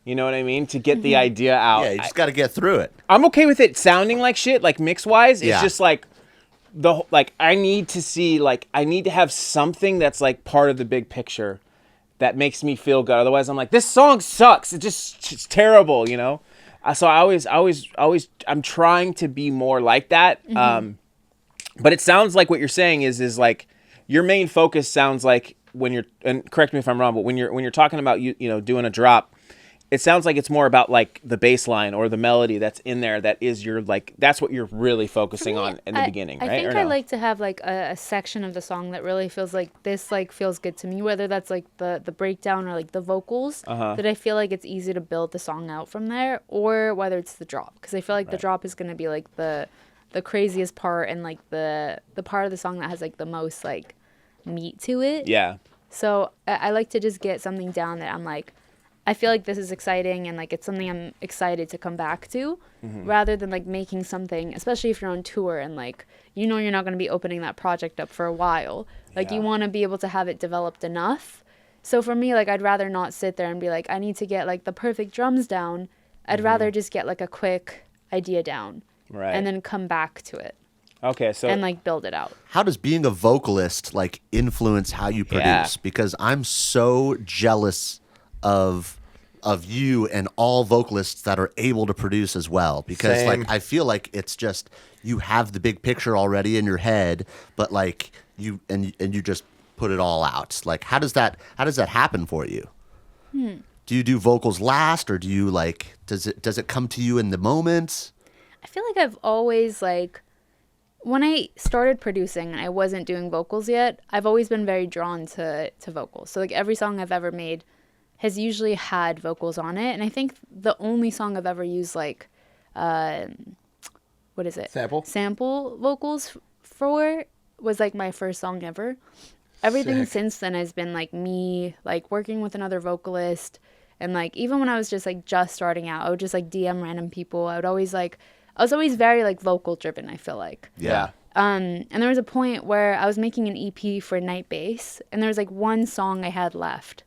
You know what I mean? To get the idea out. Yeah, you just got to get through it. I'm okay with it sounding like shit, like mix wise. It's Yeah. just like I need to see, like, I need to have something that's like part of the big picture that makes me feel good. Otherwise, I'm like, this song sucks. It's terrible, you know? So I'm trying to be more like that. But it sounds like what you're saying is like your main focus sounds like when you're, and correct me if I'm wrong, but when you're talking about you know doing a drop, it sounds like it's more about like the bass line or the melody that's in there that is your, like, that's what you're really focusing on in the beginning, right? I think Or I no? like to have like a section of the song that really feels like this, like feels good to me, whether that's like the breakdown or like the vocals, that I feel like it's easy to build the song out from there, or whether it's the drop, because I feel like the drop is going to be like the craziest part and like the part of the song that has like the most like meat to it. Yeah. So I like to just get something down that I'm like, I feel like this is exciting and like it's something I'm excited to come back to, rather than like making something, especially if you're on tour and like, you know, you're not going to be opening that project up for a while. Like you want to be able to have it developed enough. So for me, like, I'd rather not sit there and be like, I need to get like the perfect drums down. I'd rather just get like a quick idea down, Right. and then come back to it Okay, so and like build it out. How does being a vocalist like influence how you produce? Yeah. Because I'm so jealous of you and all vocalists that are able to produce as well. Because Same. like I feel like it's just you have the big picture already in your head, but like you just put it all out. Like how does that happen for you? Do you do vocals last, or do you like does it come to you in the moment? I feel like I've always like, when I started producing and I wasn't doing vocals yet, I've always been very drawn to vocals. So like every song I've ever made has usually had vocals on it. And I think the only song I've ever used like, what is it? Sample vocals for was like my first song ever. Everything Sick. since then has been like me, like working with another vocalist. And like, even when I was just starting out, I would just like DM random people. I was always very like vocal driven, I feel like. Yeah. And there was a point where I was making an EP for Night Bass, and there was like one song I had left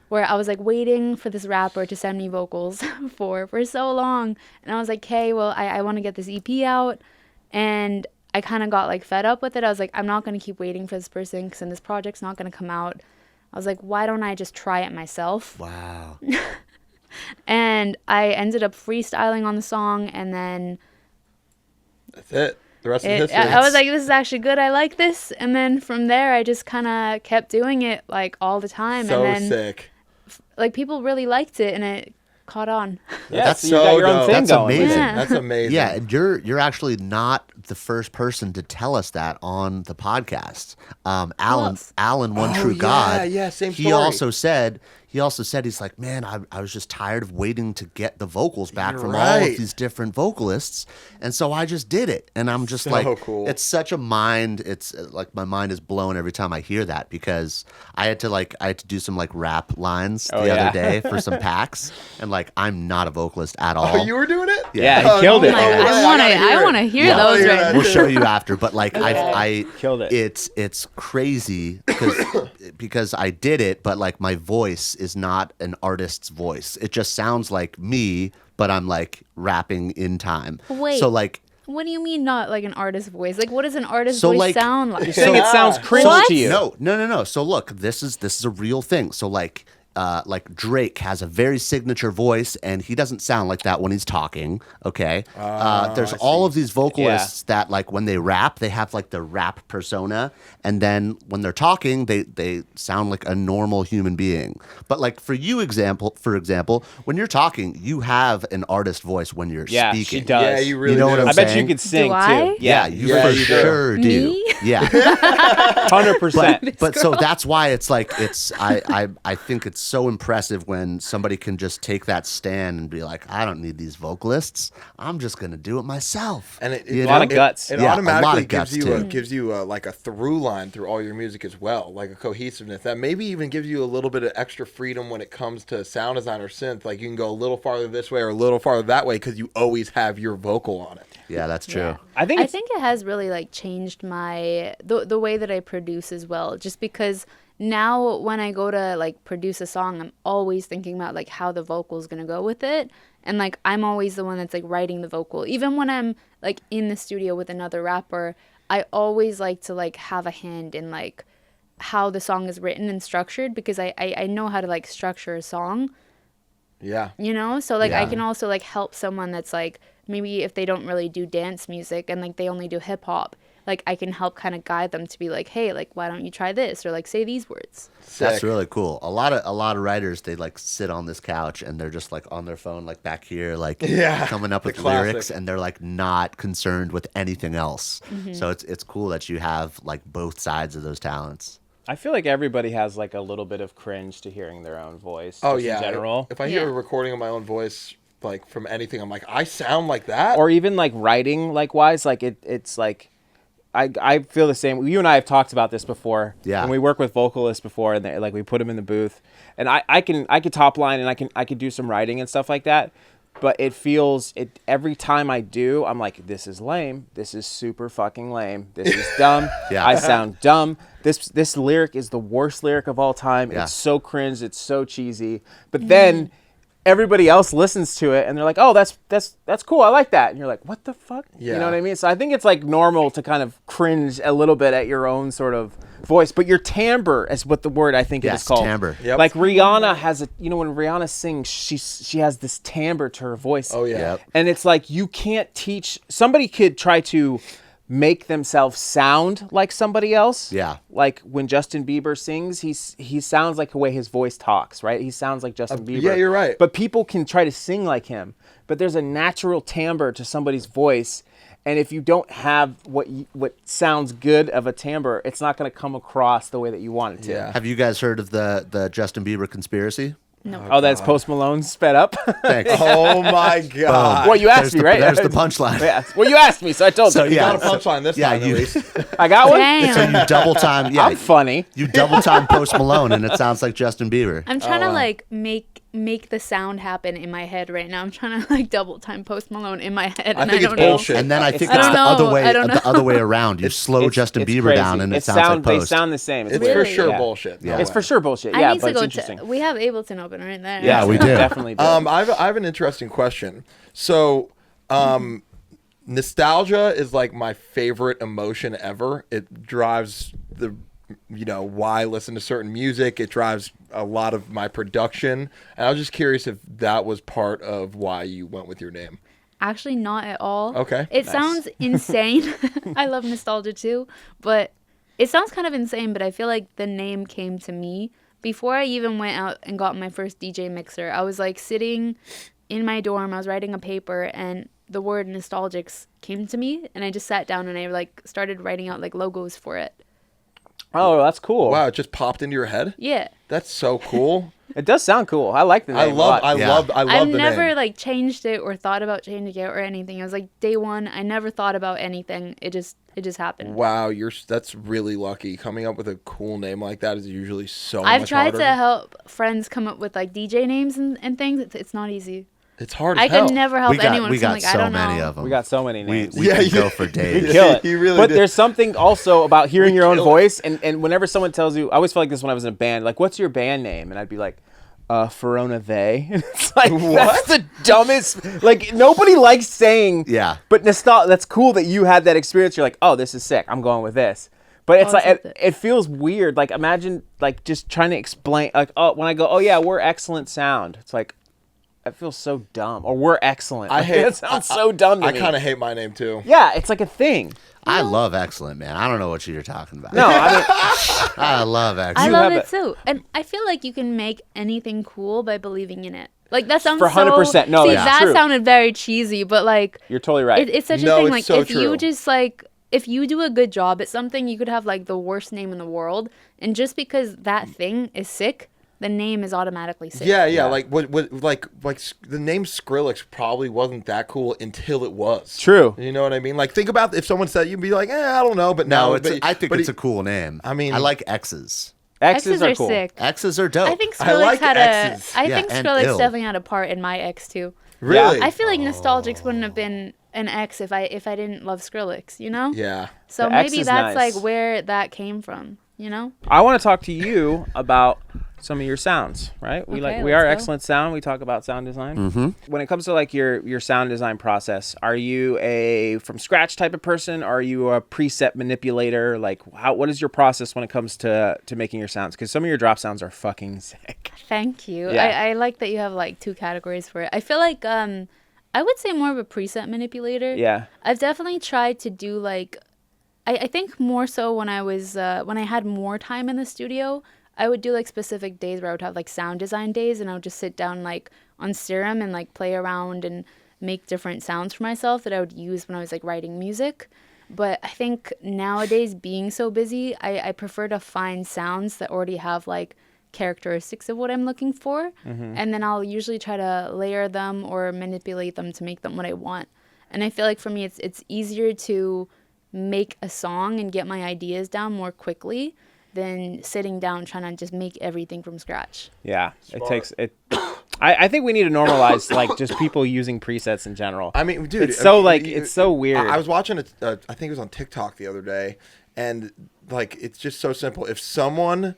where I was like waiting for this rapper to send me vocals for so long. And I was like, hey, well, I want to get this EP out. And I kind of got like fed up with it. I was like, I'm not going to keep waiting for this person because then this project's not going to come out. I was like, why don't I just try it myself? Wow. And I ended up freestyling on the song, and then That's it. The rest is history. I was like, this is actually good. I like this. And then from there, I just kind of kept doing it like all the time. so and then sick. like people really liked it, and it caught on. yeah, That's so you got your own dope. thing That's going. amazing. Yeah. That's amazing. Yeah, and you're actually not the first person to tell us that on the podcast. Alan, else? One Oh, True yeah, God. yeah, same He story. also said he's like, man, I was just tired of waiting to get the vocals back You're from all of right. these different vocalists, and so I just did it. And I'm just So like, cool. it's such a mind. It's like my mind is blown every time I hear that, because I had to do some like rap lines the yeah. other day for some packs, and like I'm not a vocalist at all. Oh, you were doing it? Yeah, he Oh, killed no it. way. I want to hear Yeah. those Yeah. right We'll now. show you after, but like I Killed it. It's crazy because I did it, but like my voice is not an artist's voice. It just sounds like me, but I'm like rapping in time. Wait. So like What do you mean not like an artist voice? Like, what does an artist So, voice like- sound like? You're saying it sounds cringe What? to you. no. So look, this is a real thing. So like Drake has a very signature voice, and he doesn't sound like that when he's talking. Okay, there's all of these vocalists that like when they rap, they have like the rap persona, and then when they're talking, they sound like a normal human being. But like for example, when you're talking, you have an artist voice when you're Yeah, speaking. she does. Yeah, you really You know do. what I'm I bet saying? you could sing Do I? too. Yeah, you Yeah, for you do. sure do. Me? Yeah. 100%. But so that's why it's like I think it's so impressive when somebody can just take that stand and be like, I don't need these vocalists. I'm just gonna do it myself. And it, You A lot know? of guts. It Yeah, a lot automatically of guts, gives you too. like a through line through all your music as well, like a cohesiveness that maybe even gives you a little bit of extra freedom when it comes to sound design or synth. Like you can go a little farther this way or a little farther that way because you always have your vocal on it. Yeah, that's true. Yeah. I think I it's, think it has really like changed my the way that I produce as well. Just because now when I go to like produce a song, I'm always thinking about like how the vocal is gonna go with it, and like I'm always the one that's like writing the vocal. Even when I'm like in the studio with another rapper, I always like to like have a hand in like how the song is written and structured, because I know how to like structure a song. Yeah. You know, so like I Yeah. can also like help someone that's like maybe if they don't really do dance music and like they only do hip hop, like I can help kind of guide them to be like, hey, like why don't you try this, or like say these words. Sick. That's really cool. A lot of writers, they like sit on this couch and they're just like on their phone, like back here, like coming up the with classic. lyrics, and they're like not concerned with anything else. Mm-hmm. So it's cool that you have like both sides of those talents. I feel like everybody has like a little bit of cringe to hearing their own voice. Oh just yeah. in general. If I hear Yeah. a recording of my own voice, like from anything, I'm like, I sound like that. Or even like writing, like wise, like it's like I feel the same. You and I have talked about this before. Yeah. When we work with vocalists before, and like we put them in the booth, and I can top line, and I can do some writing and stuff like that. But it feels every time I do, I'm like, this is lame. This is super fucking lame. This is dumb. Yeah. I sound dumb. This lyric is the worst lyric of all time. Yeah. It's so cringe. It's so cheesy. But then everybody else listens to it and they're like, oh, that's cool. I like that. And you're like, what the fuck? You Yeah. know what I mean? So I think it's like normal to kind of cringe a little bit at your own sort of voice, but your timbre is what the word I think it Yes, is called. timbre. Yep. Like Rihanna has when Rihanna sings, she has this timbre to her voice. Oh yeah. Yep. And it's like you can't teach. Somebody could try to make themselves sound like somebody else. Yeah. Like when Justin Bieber sings, he sounds like the way his voice talks, right? He sounds like Justin Bieber. yeah, you're right. But people can try to sing like him. But there's a natural timbre to somebody's voice, and if you don't have what sounds good of a timbre, it's not going to come across the way that you want it to. Yeah. Have you guys heard of the Justin Bieber conspiracy? No. Oh, that's Post Malone sped up. Thanks. Oh my god. Well, you asked me, right? There's the punchline. Yeah. Well, you asked me, so I told So, you. You yeah. got a punchline this time at you, least. I got one. so Damn. you double time. Yeah, I'm funny. you double time Post Malone, and it sounds like Justin Bieber. I'm trying to like make the sound happen in my head right now. I'm trying to like double time Post Malone in my head, and think I it's don't know. bullshit. And then I think I it's don't the know. other way, I don't the other way around. You slow Justin It's Bieber crazy. down, and it sounds like They Post. sound the same. It's weird. for sure Yeah. bullshit. No It's way. for sure bullshit. I Yeah, need but to it's go interesting. to. We have Ableton open right there. Yeah, we do. Definitely do. I have an interesting question. So, nostalgia is like my favorite emotion ever. It drives why I listen to certain music. It drives a lot of my production. And I was just curious if that was part of why you went with your name. Actually, not at all. Okay. It Nice. sounds insane. I love nostalgia too, but it sounds kind of insane. But I feel like the name came to me before I even went out and got my first DJ mixer. I was like sitting in my dorm. I was writing a paper, and the word Nostalgix came to me, and I just sat down and I like started writing out like logos for it. Oh, that's cool. Wow, it just popped into your head? Yeah. That's so cool. It does sound cool. I like the name I a lot. love I've the never name. like changed it or thought about changing it or anything. It was like day one. I never thought about anything. It just happened. Wow, that's really lucky. Coming up with a cool name like that is usually so I've much tried harder. to help friends come up with like DJ names and things. It's not easy. It's hard as I hell. could never help anyone. we 'cause I'm got like, I so don't many know. of them. We got so many We names. can you- go for days. Kill it. You really but do. there's something also about hearing your own kill it. voice, and whenever someone tells you, I always felt like this when I was in a band, like, what's your band name? And I'd be like, Verona They. And it's like, that's the dumbest, like, nobody likes saying, Yeah. but that's cool that you had that experience. You're like, oh, this is sick. I'm going with this. But it's Oh, like, accept it feels weird. Like, imagine, like, just trying to explain, like, oh, when I go, oh, yeah, we're Excellent Sound. It's like, that feels so dumb. Or we're excellent. I Like, hate that sounds so dumb to I me. kind of hate my name too. Yeah, it's like a thing. I love Excellent, man. I don't know what you're talking about. No, I mean, I love I Excellent. love have it too, and I feel like you can make anything cool by believing in it. Like that sounds For 100%. No, See, that's that true. sounded very cheesy, but like you're totally right. it's such No, a thing. it's Like so if true. you just like if you do a good job at something, you could have like the worst name in the world, and just because that thing is sick, the name is automatically sick. Yeah, Yeah. like the name Skrillex probably wasn't that cool until it was. True. You know what I mean? Like think about if someone said you'd be like, I don't know, but No, now I think it's a cool name. I mean- I like X's. X's are cool. sick. X's are dope. I think I Skrillex like had X's. I Yeah, think and Skrillex ill. definitely had a part in my X too. really. I feel like Nostalgix wouldn't have been an X if I didn't love Skrillex, you know? yeah. So The X maybe is that's nice. like where that came from. you know? I want to talk to you about some of your sounds, right? We Okay, we are let's go. Excellent Sound. We talk about sound design. When it comes to like your sound design process, are you a from scratch type of person? Or are you a preset manipulator? Like what is your process when it comes to making your sounds? Because some of your drop sounds are fucking sick. Thank you. Yeah. I like that you have like 2 categories for it. I feel like I would say more of a preset manipulator. Yeah. I've definitely tried to do like I think more so when I was when I had more time in the studio, I would do like specific days where I would have like sound design days, and I would just sit down like on Serum and like play around and make different sounds for myself that I would use when I was like writing music. But I think nowadays, being so busy, I prefer to find sounds that already have like characteristics of what I'm looking for, and then I'll usually try to layer them or manipulate them to make them what I want. And I feel like for me, it's easier to make a song and get my ideas down more quickly than sitting down trying to just make everything from scratch. Yeah. It takes it. I think we need to normalize like just people using presets in general. I mean, dude, it's so like it's so weird. I was watching I think it was on TikTok the other day, and like it's just so simple. If someone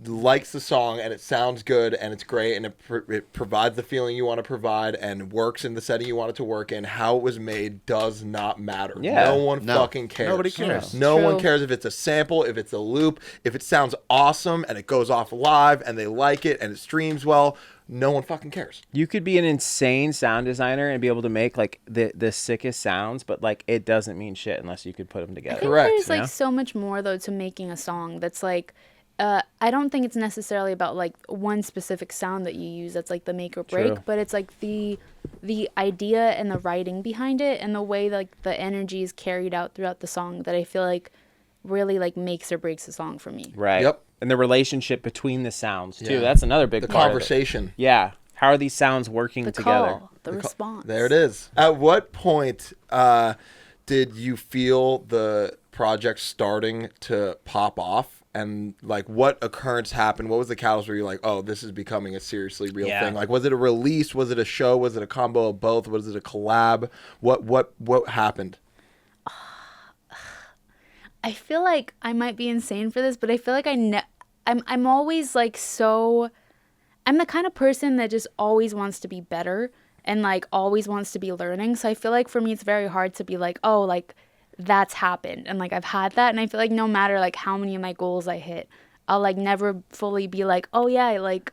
likes the song and it sounds good and it's great and it provides the feeling you want to provide and works in the setting you want it to work in, how it was made does not matter. Yeah. No one fucking cares. Nobody cares. No one True. cares if it's a sample, if it's a loop, if it sounds awesome and it goes off live and they like it and it streams well. No one fucking cares. You could be an insane sound designer and be able to make like the sickest sounds, but like it doesn't mean shit unless you could put them I together. think Correct, there's like yeah. so much more though to making a song that's like I don't think it's necessarily about like one specific sound that you use that's like the make or break, True. but it's like the idea and the writing behind it and the way like the energy is carried out throughout the song that I feel like really like makes or breaks a song for me. Right. Yep. And the relationship between the sounds too. Yeah. That's another big The part of it. conversation. Yeah. How are these sounds working The together? call, the response. There it is. At what point did you feel the project starting to pop off? And like, what occurrence happened? What was the catalyst where you're like, oh, this is becoming a seriously real Yeah. thing? Like, was it a release? Was it a show? Was it a combo of both? Was it a collab? What happened? I feel like I might be insane for this, but I feel like I'm always like so. I'm the kind of person that just always wants to be better and like always wants to be learning. So I feel like for me, it's very hard to be like, oh, like that's happened and like I've had that, and I feel like no matter like how many of my goals I hit, I'll like never fully be like, oh yeah, like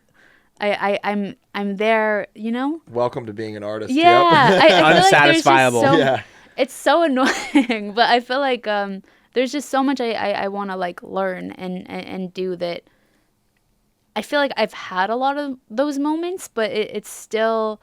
I'm there, you know? Welcome to being an artist. Yeah, Yep. I feel like there's just Unsatisfiable. so, Yeah. It's so annoying, but I feel like there's just so much I want to like learn and do that. I feel like I've had a lot of those moments, but it still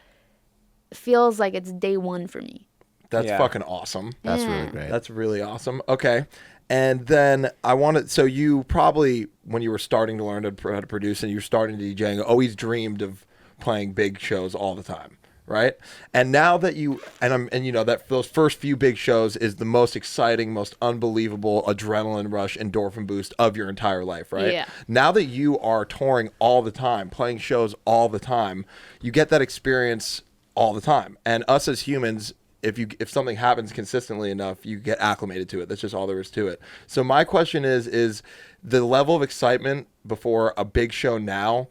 feels like it's day one for me. That's Yeah. fucking awesome. That's Yeah. really great. That's really awesome. Okay. And then I wanted, so you probably, when you were starting to learn how to produce and you were starting to DJing, always dreamed of playing big shows all the time, right? And now that you, and you know, that those first few big shows is the most exciting, most unbelievable adrenaline rush, endorphin boost of your entire life, right? Yeah. Now that you are touring all the time, playing shows all the time, you get that experience all the time. And us as humans, if something happens consistently enough, you get acclimated to it. That's just all there is to it. So my question is the level of excitement before a big show now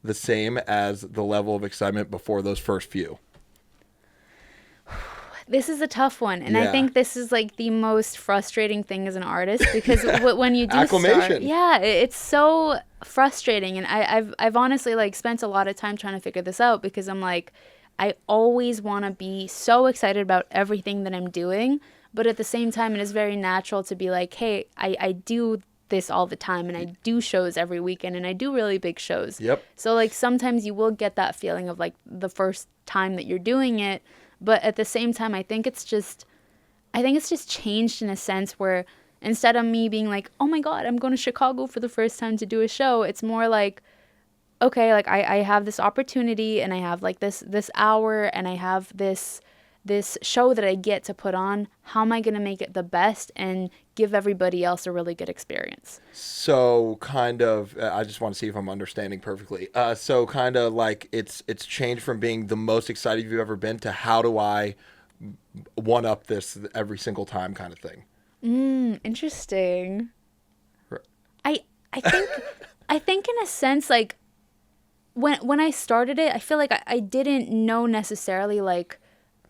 the same as the level of excitement before those first few? This is a tough one, and I Yeah. think this is like the most frustrating thing as an artist because when you do Acclimation. start, yeah, it's so frustrating, and I've honestly like spent a lot of time trying to figure this out because I'm like, I always want to be so excited about everything that I'm doing, but at the same time, it is very natural to be like, hey, I do this all the time, and I do shows every weekend, and I do really big shows. Yep. So like sometimes you will get that feeling of like the first time that you're doing it. But at the same time, I think it's just changed in a sense where instead of me being like, oh my God, I'm going to Chicago for the first time to do a show, it's more like, okay, like I have this opportunity and I have like this hour and I have this show that I get to put on. How am I going to make it the best and give everybody else a really good experience? So kind of, I just want to see if I'm understanding perfectly. So kind of like it's changed from being the most excited you've ever been to how do I one up this every single time kind of thing. Interesting. I think in a sense, like, when I started it, I feel like I didn't know necessarily, like,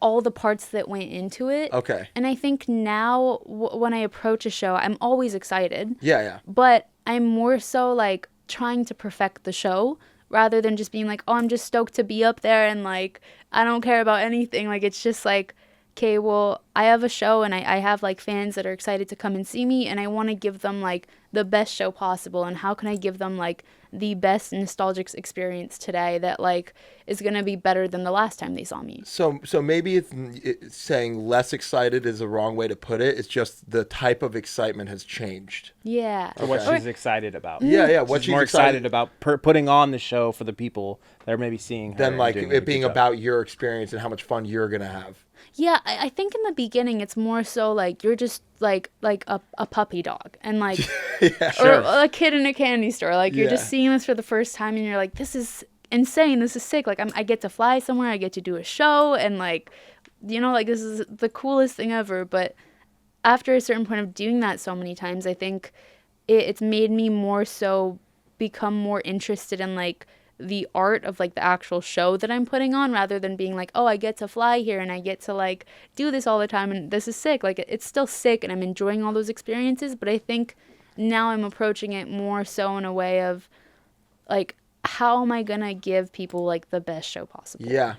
all the parts that went into it. Okay. And I think now when I approach a show, I'm always excited. Yeah. But I'm more so, like, trying to perfect the show rather than just being like, oh, I'm just stoked to be up there and, like, I don't care about anything. Like, it's just like, okay, well, I have a show and I have, like, fans that are excited to come and see me, and I want to give them, like, the best show possible. And how can I give them, like, the best Nostalgix experience today that, like, is going to be better than the last time they saw me? So maybe it's saying less excited is the wrong way to put it. It's just the type of excitement has changed. Yeah. Or what she's excited about. Yeah. What She's more excited about putting on the show for the people that are maybe seeing her. Than, like, doing it being about your experience and how much fun you're going to have. Yeah, I think in the beginning it's more so like you're just like a puppy dog and like or a kid in a candy store. Like you're just seeing this for the first time and you're like, this is insane, this is sick. Like I get to fly somewhere, I get to do a show, and like, you know, like this is the coolest thing ever. But after a certain point of doing that so many times, I think it's made me more so become more interested in like the art of like the actual show that I'm putting on, rather than being like, oh, I get to fly here and I get to like do this all the time and this is sick. Like it's still sick and I'm enjoying all those experiences, but I think now I'm approaching it more so in a way of like, how am I gonna give people like the best show possible? Yeah.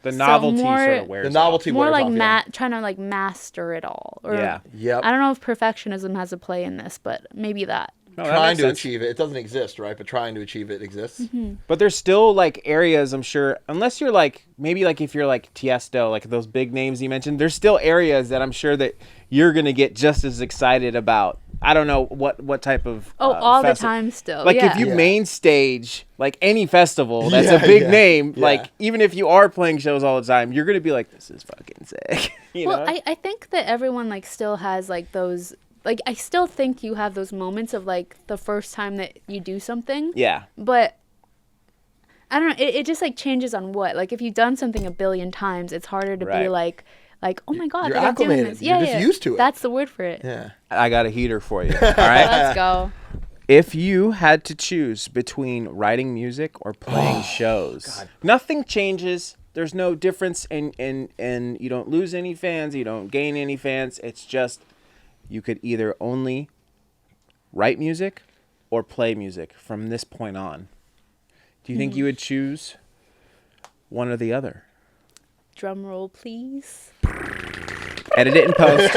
The novelty more, sort of wears the novelty off. more wears like off, trying to like master it all. Or, Yep. I don't know if perfectionism has a play in this, but maybe that. No, that Trying makes to sense. achieve it. It doesn't exist, right? But trying to achieve it exists. Mm-hmm. But there's still like areas, I'm sure, unless you're like, maybe like if you're like Tiesto, like those big names you mentioned, there's still areas that I'm sure that you're going to get just as excited about. I don't know what type of all the time still. Like yeah. if you main stage like any festival that's a big name, like even if you are playing shows all the time, you're going to be like, this is fucking sick. You know? I think that everyone like still has like those, like I still think you have those moments of like the first time that you do something. Yeah. But I don't know, it just like changes on what. Like if you've done something a billion times, it's harder to be like, oh my God, you're like, I'm doing acclimated. this. You're just used to it. That's the word for it. Yeah. I got a heater for you. All right. Let's go. If you had to choose between writing music or playing shows, nothing changes. There's no difference in you don't lose any fans, you don't gain any fans. It's just you could either only write music or play music from this point on. Do you think you would choose one or the other? Drum roll, please. Edit it in post.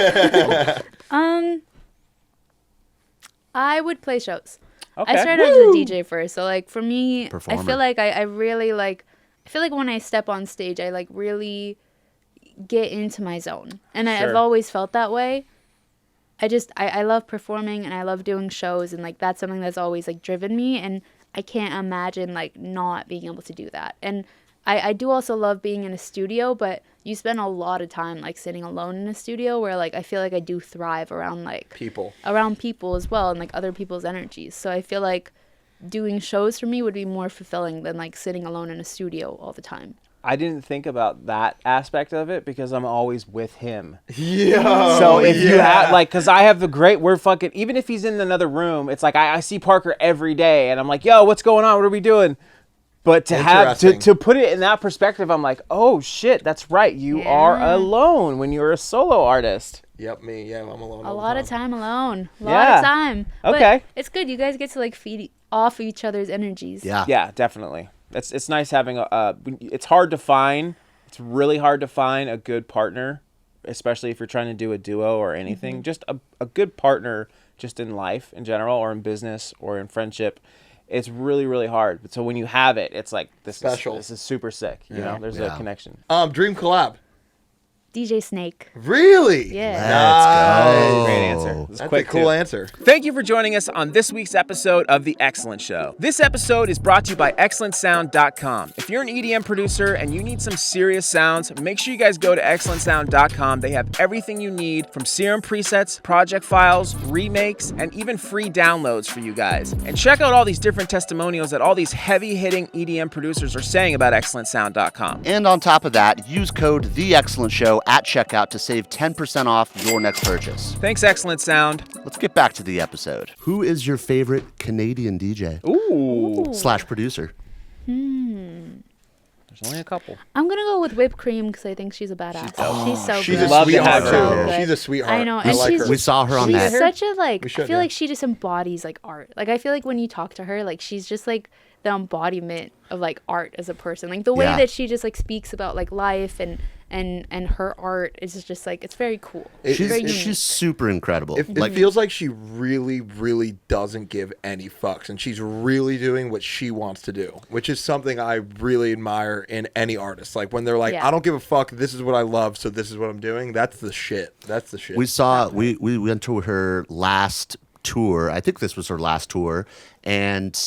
I would play shows. Okay. I started as a DJ first, so like for me, Performer. I feel like I really like. I feel like when I step on stage, I like really get into my zone, and I've always felt that way. I love performing and I love doing shows, and like that's something that's always like driven me, and I can't imagine like not being able to do that. And I do also love being in a studio, but you spend a lot of time like sitting alone in a studio where like I feel like I do thrive around like People as well, and like other people's energies. So I feel like doing shows for me would be more fulfilling than like sitting alone in a studio all the time. I didn't think about that aspect of it because I'm always with him. Yeah. So if you have, like, because I have even if he's in another room, it's like I see Parker every day and I'm like, yo, what's going on? What are we doing? But to have, to put it in that perspective, I'm like, oh shit, that's right. You are alone when you're a solo artist. Yep, me. Yeah, I'm alone. A lot of time alone. A lot Yeah. of time. Okay. But it's good. You guys get to like feed off each other's energies. Yeah. Yeah, definitely. It's nice having it's hard to find. It's really hard to find a good partner, especially if you're trying to do a duo or anything. Mm-hmm. Just a good partner just in life in general or in business or in friendship. It's really, really hard. But so when you have it, it's like this is super sick. You know, there's a connection. Dream collab. DJ Snake. Really? Yeah. Let's go. Great answer. This is That's quick, a cool too. answer. Thank you for joining us on this week's episode of The Excellent Show. This episode is brought to you by XLNTSOUND.com. If you're an EDM producer and you need some serious sounds, make sure you guys go to XLNTSOUND.com. They have everything you need from Serum presets, project files, remakes, and even free downloads for you guys. And check out all these different testimonials that all these heavy-hitting EDM producers are saying about XLNTSOUND.com. And on top of that, use code TheExcellentShow Show at checkout to save 10% off your next purchase. Thanks, Excellent Sound. Let's get back to the episode. Who is your favorite Canadian DJ? Ooh. / producer? There's only a couple. I'm gonna go with Whipped Cream because I think she's a badass. She's so She's good. a Love to sweetheart have her. too. So She's a sweetheart. I know, I and like she's her. We saw her on she's that. such a like. We should, I feel yeah. like she just embodies like art. Like I feel like when you talk to her, like she's just like the embodiment of like art as a person. Like the way Yeah. that she just like speaks about like life and her art is just like it's very cool. It's very unique. She's super incredible. It feels like she really, really doesn't give any fucks, and she's really doing what she wants to do, which is something I really admire in any artist. Like when they're like, Yeah. I don't give a fuck, this is what I love, so this is what I'm doing. That's the shit. That's the shit. we went to her last tour. I think this was her last tour, and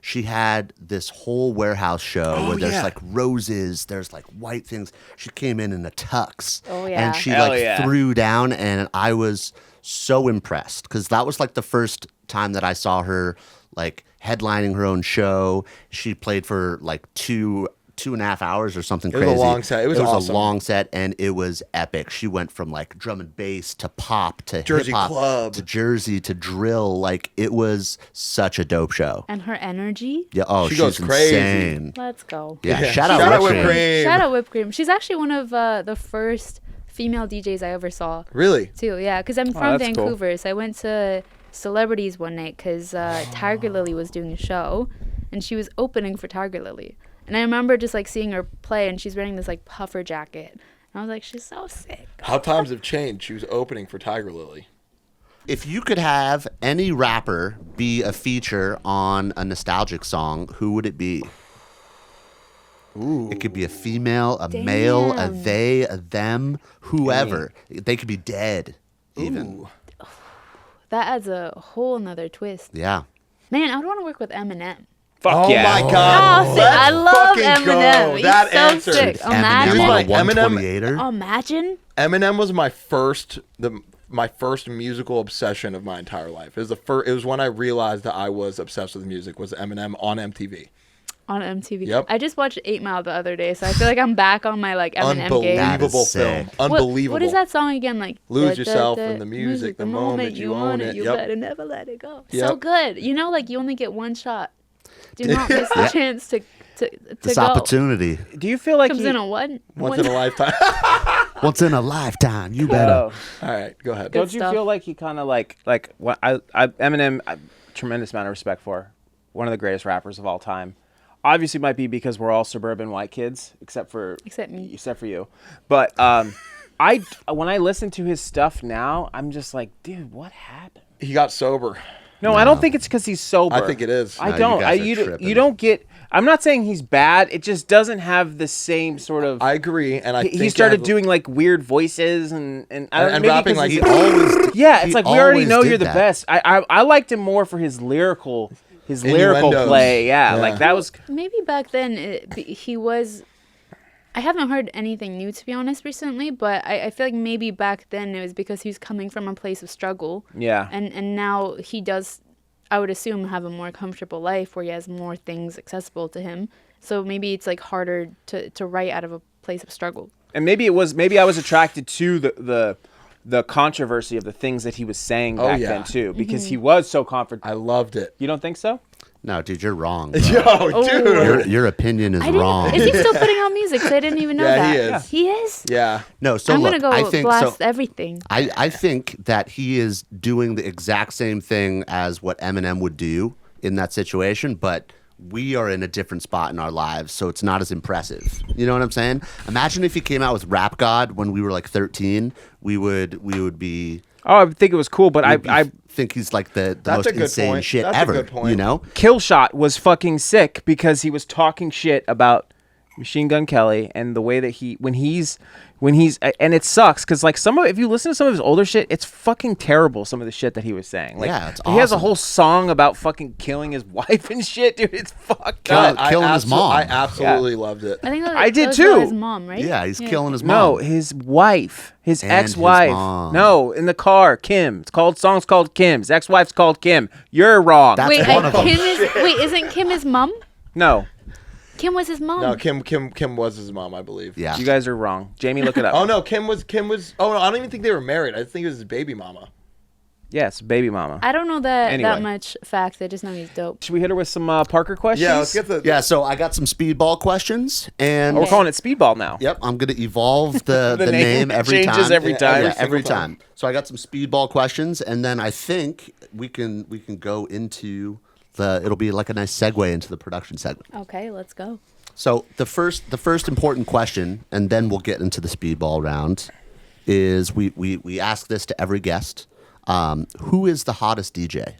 she had this whole warehouse show where there's yeah. like roses, there's like white things. She came in a tux, Oh, yeah. and she Hell like yeah. threw down, and I was so impressed because that was like the first time that I saw her like headlining her own show. She played for like 2.5 hours or something It was a crazy. long set. It was a awesome. long set, and it was epic. She went from like drum and bass to pop to Jersey hip hop club. to Jersey to drill. Like it was such a dope show. And her energy. Yeah. Oh, She she's goes crazy. insane. Let's go. Yeah. Yeah. Shout out Shout out Whipped Whipped Cream. Cream. Shout out Whipped Cream. She's actually one of the first female DJs I ever saw Really? too. Yeah, because I'm from that's cool. Vancouver, so I went to Celebrities one night because Tiger Lily was doing a show, and she was opening for Tiger Lily. And I remember just like seeing her play, and she's wearing this like puffer jacket. And I was like, she's so sick. How times have changed. She was opening for Tiger Lily. If you could have any rapper be a feature on a nostalgic song, who would it be? Ooh. It could be a female, a male, a Damn. they, a them, whoever. They could be dead, even. Ooh. That adds a whole nother twist. Yeah. Man, I would want to work with Eminem. Fuck Oh yeah. my God. Oh, sick. Let's I love fucking go. Eminem. He's That so answer. sick. Eminem Imagine. on a Like, Eminem- 128er. Imagine. Eminem was my first musical obsession of my entire life. It was when I realized that I was obsessed with music. Was Eminem on MTV? On MTV. Yep. I just watched 8 Mile the other day, so I feel like I'm back on my like Eminem game. That Unbelievable is film. sick. Unbelievable. What is that song again? Like Lose yourself in the music the moment you own it. You Yep. better never let it go. Yep. So good. You know, like you only get one shot. Do not miss the chance to This go. opportunity. Do you feel like Comes in a one. Once in a lifetime. Once in a lifetime, you better. Oh. All right, go ahead. Don't you stuff. feel like he kind of like what Eminem, tremendous amount of respect for, one of the greatest rappers of all time. Obviously, might be because we're all suburban white kids, except me. except for you. But when I listen to his stuff now, I'm just like, dude, what happened? He got sober. No, I don't think it's because he's sober. I think it is. I No, don't. you guys are tripping. You don't get. I'm not saying he's bad. It just doesn't have the same sort of. I agree, and I think he started doing like weird voices and I don't and maybe rapping 'cause like He he's- always. Yeah, he it's like we already always know did you're the that. best. I liked him more for his lyrical Innuendos. play. Yeah, Yeah. like that was. Maybe back then he was. I haven't heard anything new, to be honest, recently, but I feel like maybe back then it was because he was coming from a place of struggle. Yeah. And now he does, I would assume, have a more comfortable life where he has more things accessible to him. So maybe it's like harder to write out of a place of struggle. And maybe I was attracted to the controversy of the things that he was saying back yeah. then too, Mm-hmm. because he was so confident. I loved it. You don't think so? No, dude, you're wrong. bro. Yo, dude. Your opinion is I didn't. wrong. Is he still putting out music? 'Cause I didn't even know Yeah, that. he is. He is? Yeah. No, so I'm look, going to I go think blast so. everything. I think that he is doing the exact same thing as what Eminem would do in that situation, but we are in a different spot in our lives, so it's not as impressive. You know what I'm saying? Imagine if he came out with Rap God when we were like 13. We would be. Oh, I think it was cool, but I think he's like the That's most a good insane point. shit That's a ever. good point. You know? Killshot was fucking sick because he was talking shit about Machine Gun Kelly and the way that when he's and it sucks because like if you listen to some of his older shit, it's fucking terrible. Some of the shit that he was saying, like, Yeah, it's he has a awesome. whole song about fucking killing his wife and shit, dude. It's fucked up. Killing his mom. I absolutely loved it. I think that I did that was too. about his mom, right? Yeah, he's killing his No, mom. his wife, his And his ex-wife. mom. No, in the car, Kim. Song's called Kim. His ex-wife's called Kim. You're wrong. That's Wait, one of them. isn't Kim his mom? No. Kim was his mom. No, Kim was his mom, I believe. Yeah. You guys are wrong. Jamie, look it up. Oh no, Kim was. Oh no, I don't even think they were married. I just think it was his baby mama. Yes, baby mama. I don't know that Anyway. much fact. I just know he's dope. Should we hit her with some Parker questions? Yeah, let's get the. Yeah, so I got some speedball questions, and Oh, we're calling it Speedball now. yep, I'm gonna evolve the name every changes time. every time. Yeah, every Every single time. So I got some speedball questions, and then I think we can go into it'll be like a nice segue into the production segment. Okay, let's go. So the first important question, and then we'll get into the speedball round, is we ask this to every guest. Who is the hottest DJ?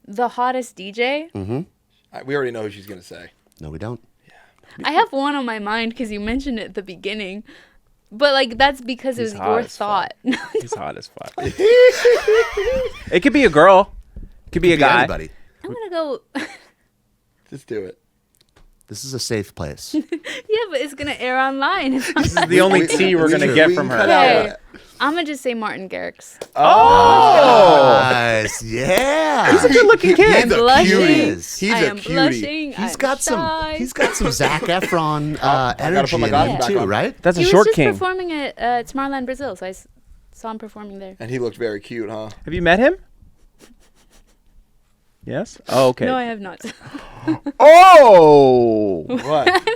The hottest DJ? We already know who she's gonna say. No, we don't. I have one on my mind because you mentioned it at the beginning. But, like, that's because it was hot your as fuck. thought. He's hot as fuck. It could be a girl. It could be a Be guy. anybody. I'm going to go... Just do it. This is a safe place. Yeah, but it's going to air online. This is the only tea we're going to get from her. Okay. I'm going to just say Martin Garrix. Oh! Nice. Yeah. He's a good-looking kid. He's a blushing. cutie. He's I a am cutie. blushing. He's I'm got shy. some Zac Efron gotta energy put my in glasses him back too, on. right? That's a He was short just king. performing at Tomorrowland, Brazil, so I saw him performing there. And he looked very cute, huh? Have you met him? Yes? Oh, okay. No, I have not. Oh! What?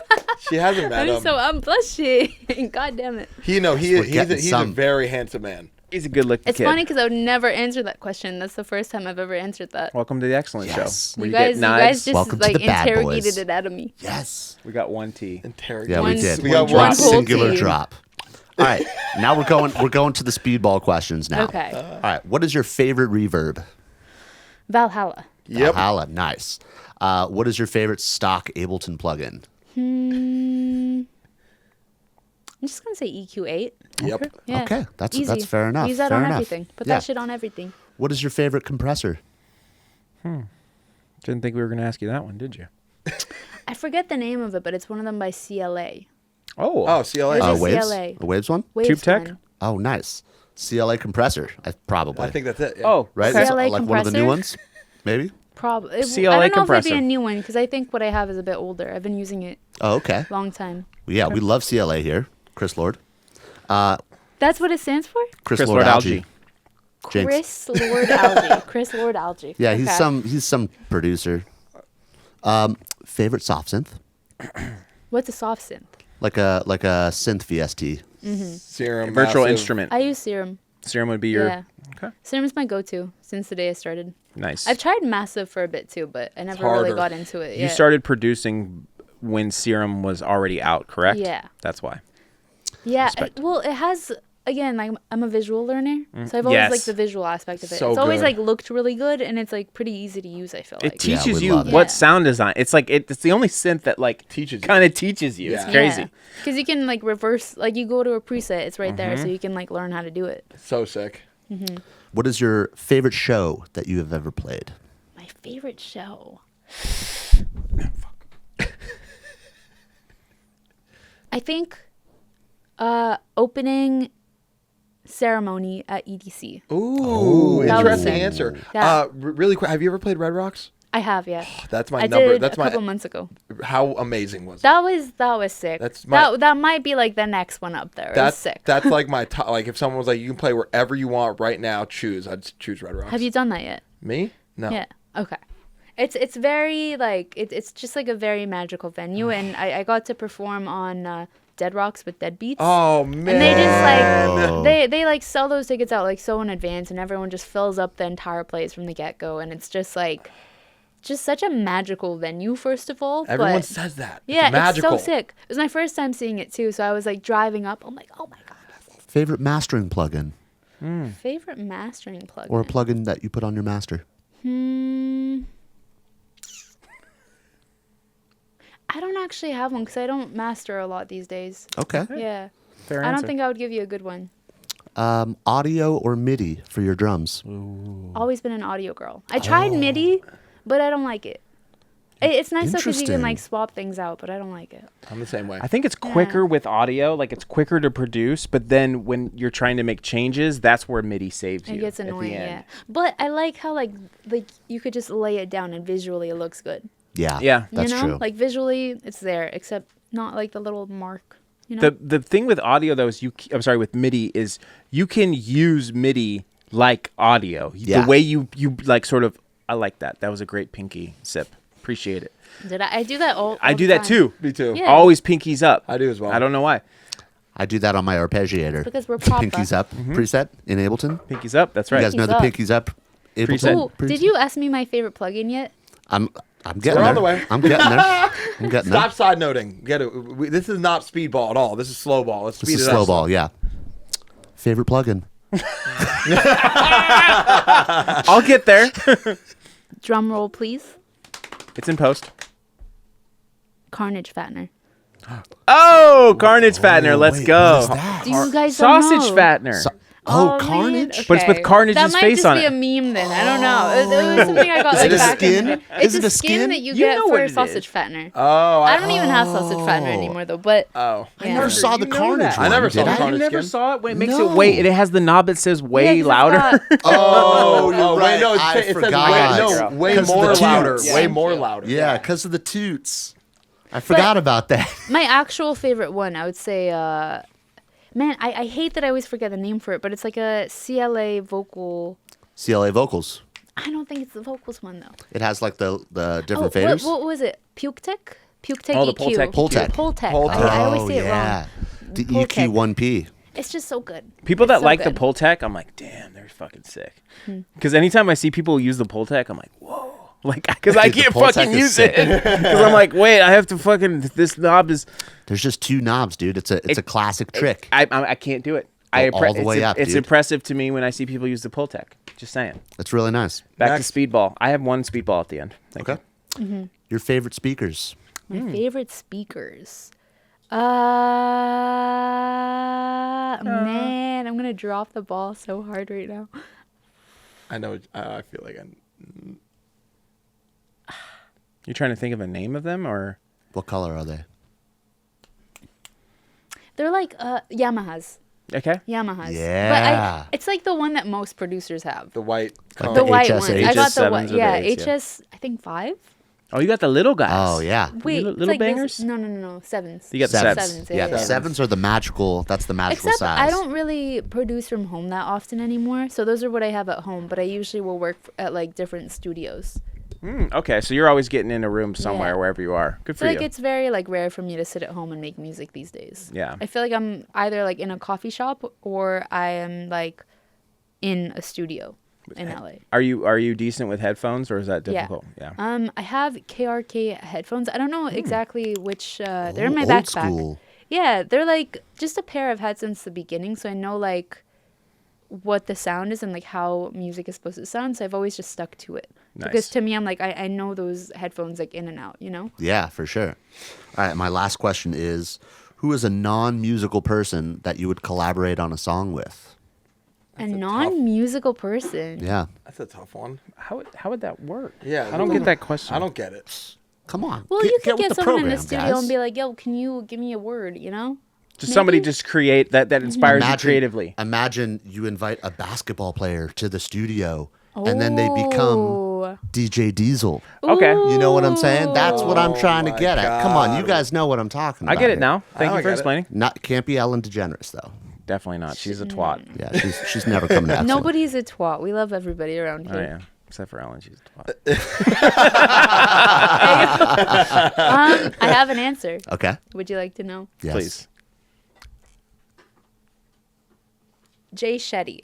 She hasn't met him. I'm blushing. God damn it. He's getting a some. very handsome man. He's a good-looking It's kid. funny because I would never answer that question. That's the first time I've ever answered that. Welcome to the XLNT Yes. Show. Where You you, guys get knives. just Welcome to like the bad interrogated boys. it out of me. Yes. We got one T. Interrogate. Yeah, One- we did. We got one one whole singular team. drop. All right. Now we're going to the speedball questions now. Okay. All right. What is your favorite reverb? Valhalla. Yep. Valhalla. Nice. What is your favorite stock Ableton plugin? I'm just gonna say EQ8. Yep. Yeah. Okay, that's Easy. fair enough. Use that fair on enough. everything. Put Yeah. that shit on everything. What is your favorite compressor? Didn't think we were going to ask you that one, did you? I forget the name of it, but it's one of them by CLA. Oh. Oh, CLA. There's a Waves? CLA. A Waves one? Waves Tube Tech? one. Oh, nice. CLA compressor. Probably. I think that's it. Yeah. Oh, right. okay. CLA Like one of the new compressor? ones, maybe. Probably. CLA I don't know if it'd be compressor. a new one because I think what I have is a bit older. I've been using it Oh, okay. a long time. Yeah, we love CLA here. Chris Lord. That's what it stands for? Chris Chris Lord Lord Algae. Algae. James. Chris Lord Algae. Chris Lord Algae. Yeah, he's Okay. some producer. Favorite soft synth? What's a soft synth? Like a synth VST. Serum. Virtual massive. instrument. I use Serum. Serum would be your... Yeah. Okay. Serum's my go-to since the day I started. Nice. I've tried Massive for a bit too, but I never really harder. got into it. You Yeah. started producing when Serum was already out, correct? Yeah. That's why. Yeah. Respect. Well, it has. Again, like I'm a visual learner, so I've always Yes. liked the visual aspect of it. So it's always good. like looked really good, and it's like pretty easy to use. I feel It like. teaches we you love it. what Yeah. sound design. It's like it's the only synth that like Teaches you. kind of teaches you. It's Yeah. crazy. Because you can like reverse, like you go to a preset, it's right there, Mm-hmm. so you can like learn how to do it. So sick. What is your favorite show that you have ever played? My favorite show. I think opening ceremony at EDC. Ooh, That was interesting sick. answer. Yeah. Really quick, have you ever played Red Rocks? I have, yeah. That's my I number. did That's a couple months ago. How amazing was it? That was sick. That's my- that might be like the next one up there. It was sick. That's like my top. Like if someone was like, you can play wherever you want right now, choose. I'd choose Red Rocks. Have you done that yet? Me? No. Yeah. Okay. It's very like it's just like a very magical venue, and I got to perform on Dead Rocks with Dead Beats. Oh man. And they just Oh. like they like sell those tickets out like so in advance, and everyone just fills up the entire place from the get go, and it's just like such a magical venue. First of all, Everyone but, says that. yeah, It's magical. so sick. It was my first time seeing it too, so I was like driving up. I'm like, oh my god. Favorite mastering plugin Favorite mastering plugin. or a plugin that you put on your master? I don't actually have one because I don't master a lot these days. Okay. Yeah. Fair I don't answer. think I would give you a good one. Audio or MIDI for your drums? Always been an audio girl. I tried MIDI, but I don't like it. It's nice though because you can like Interesting. swap things out, but I don't like it. I'm the same way. I think it's quicker with audio, like it's quicker to produce, but then when you're trying to make changes, that's where MIDI saves you. It gets at the annoying, end. yeah. But I like how like you could just lay it down and visually it looks good. Yeah. Yeah. That's you know? true. Like visually, it's there, except not like the little mark. You know? The thing with audio though is with MIDI is you can use MIDI like audio. Yeah. The way you like sort of, I like that. That was a great pinky sip. Appreciate it. Did I do that all I do the that time. too. Me too. Yeah. Always pinkies up. I do as well. I don't know why. I do that on my arpeggiator. Because we're proper. Pinkies up preset in Ableton. Pinkies up. That's right. You guys know the Pinkies up. pinkies up Ableton? Oh, did you ask me my favorite plugin yet? I'm getting We're there. on the way. I'm getting there. I'm getting there. Stop side noting. Get it. This is not speedball at all. This is slow ball. Let's This speed is it slow up. ball, yeah. Favorite plugin? I'll get there. Drum roll, please. It's in post. Carnage Fattener. Oh, Carnage Fattener. Let's wait, go. what is that? Do you guys don't Sausage know? Fattener. Oh, man. Carnage? But it's with Carnage's that might face just on be it. a meme then. I don't know. It was something I got Is like it a back in skin? the day. Is It's it a a skin skin? that you You get know what for it sausage is. fattener. Oh, I don't even have sausage fattener anymore though. But Oh, I Yeah. never saw the You know Carnage that. one. I never saw did the I? Carnage. You never skin? saw it when it makes No. it way. It has the knob that says way 'cause it's louder. got- Oh, you're oh, right. wait, no, I it says forgot. way 'Cause of more the louder. toots. Way more louder. Yeah, because of the toots. I forgot about that. my actual favorite one, I would say, man, I hate that I always forget the name for it, but it's like a CLA vocal. CLA vocals. I don't think it's the vocals one though. It has like the different What faders. was it? Puke-Tech? Puke-Tech Oh, the EQ. Pultec. Pultec. Pultec. I always say it yeah. wrong. The Pultec. EQ1P. It's just so good. People that It's so like good. the Pultec, I'm like, damn, they're fucking sick. Because anytime I see people use the Pultec, I'm like, whoa. Like, because I Dude, the can't Pultec fucking is use sick. it. Because I'm like, wait, I have to fucking, this knob is, There's just two knobs, dude. It's a classic trick. I can't do it. All the way up, It's dude. impressive to me when I see people use the Pultec. Just saying. It's really nice. Back Next. to Speedball. I have one Speedball at the end. Thank Okay. Mm-hmm. Your favorite speakers? My Hmm. favorite speakers. Man, I'm gonna drop the ball so hard right now. I know. I feel like You're trying to think of a name of them, or What color are they? They're like Yamahas. okay? Yamahas. Yeah. But it's like the one that most producers have. the white. Like The the white HS ones. eights? I got the HS7s white. or Yeah, the eights, yeah. HS. I think 5. Oh, you got the little guys. Oh yeah. Wait, Little- it's little like this- bangers? No. 7s. You got the Sevens. sevens. Yeah, Yeah, the yeah. sevens are the magical. That's the magical Except size. I don't really produce from home that often anymore. So those are what I have at home. But I usually will work at like different studios. Okay, so you're always getting in a room somewhere, Yeah. wherever you are. Good I for feel you. like it's very like rare for me to sit at home and make music these days. Yeah. I feel like I'm either like in a coffee shop or I am like in a studio in LA. Are you decent with headphones, or is that difficult? Yeah. I have KRK headphones. I don't know exactly which. They're in my Old backpack. school. Yeah, they're like just a pair I've had since the beginning, so I know like what the sound is and like how music is supposed to sound. So I've always just stuck to it because Nice. to me, I'm like I know those headphones like in and out. You know. Yeah, for sure. All right, my last question is: who is a non-musical person that you would collaborate on a song with? A a tough- non-musical person. Yeah, That's a tough one. How would that work? Yeah, I don't get that question. I don't get it. come on. Well, you could with get the someone in program, the studio guys. and be like, "Yo, can you give me a word?" You know. Just somebody maybe? just create that inspires you creatively. Imagine you invite a basketball player to the studio, and then they become Oh. DJ Diesel. Okay. You know what I'm saying? That's what I'm Oh trying to my get at. Come on, you God. guys know what I'm talking I about. get it here. now. Thank Now you I for get it. explaining. Can't be Ellen DeGeneres though. Definitely not. She's a twat. Yeah, she's never coming back. Nobody's a twat. We love everybody around Oh here. yeah, except for Ellen, she's a twat. I have an answer. Okay. Would you like to know? Yes. Please. Jay Shetty.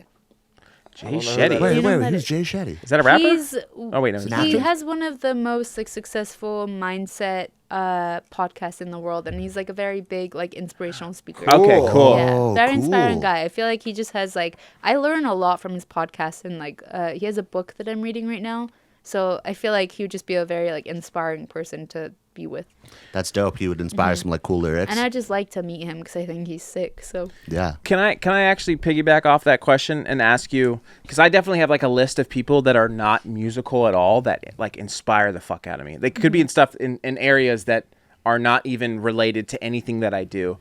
Jay know who Shetty. that Wait, You know wait, that who's it- Jay Shetty? Is that a rapper? He's Oh wait, no. an he actor? has one of the most like successful mindset podcasts in the world, and he's like a very big like inspirational speaker. Okay, cool. Yeah, Oh, very inspiring cool. guy. I feel like he just has like I learn a lot from his podcast, and like he has a book that I'm reading right now. So I feel like he would just be a very like inspiring person to be with, That's dope. He would inspire some like cool lyrics. and I just like to meet him because I think he's sick. So Yeah. Can I actually piggyback off that question and ask you, because I definitely have like a list of people that are not musical at all that like inspire the fuck out of me. They could be in stuff in areas that are not even related to anything that I do.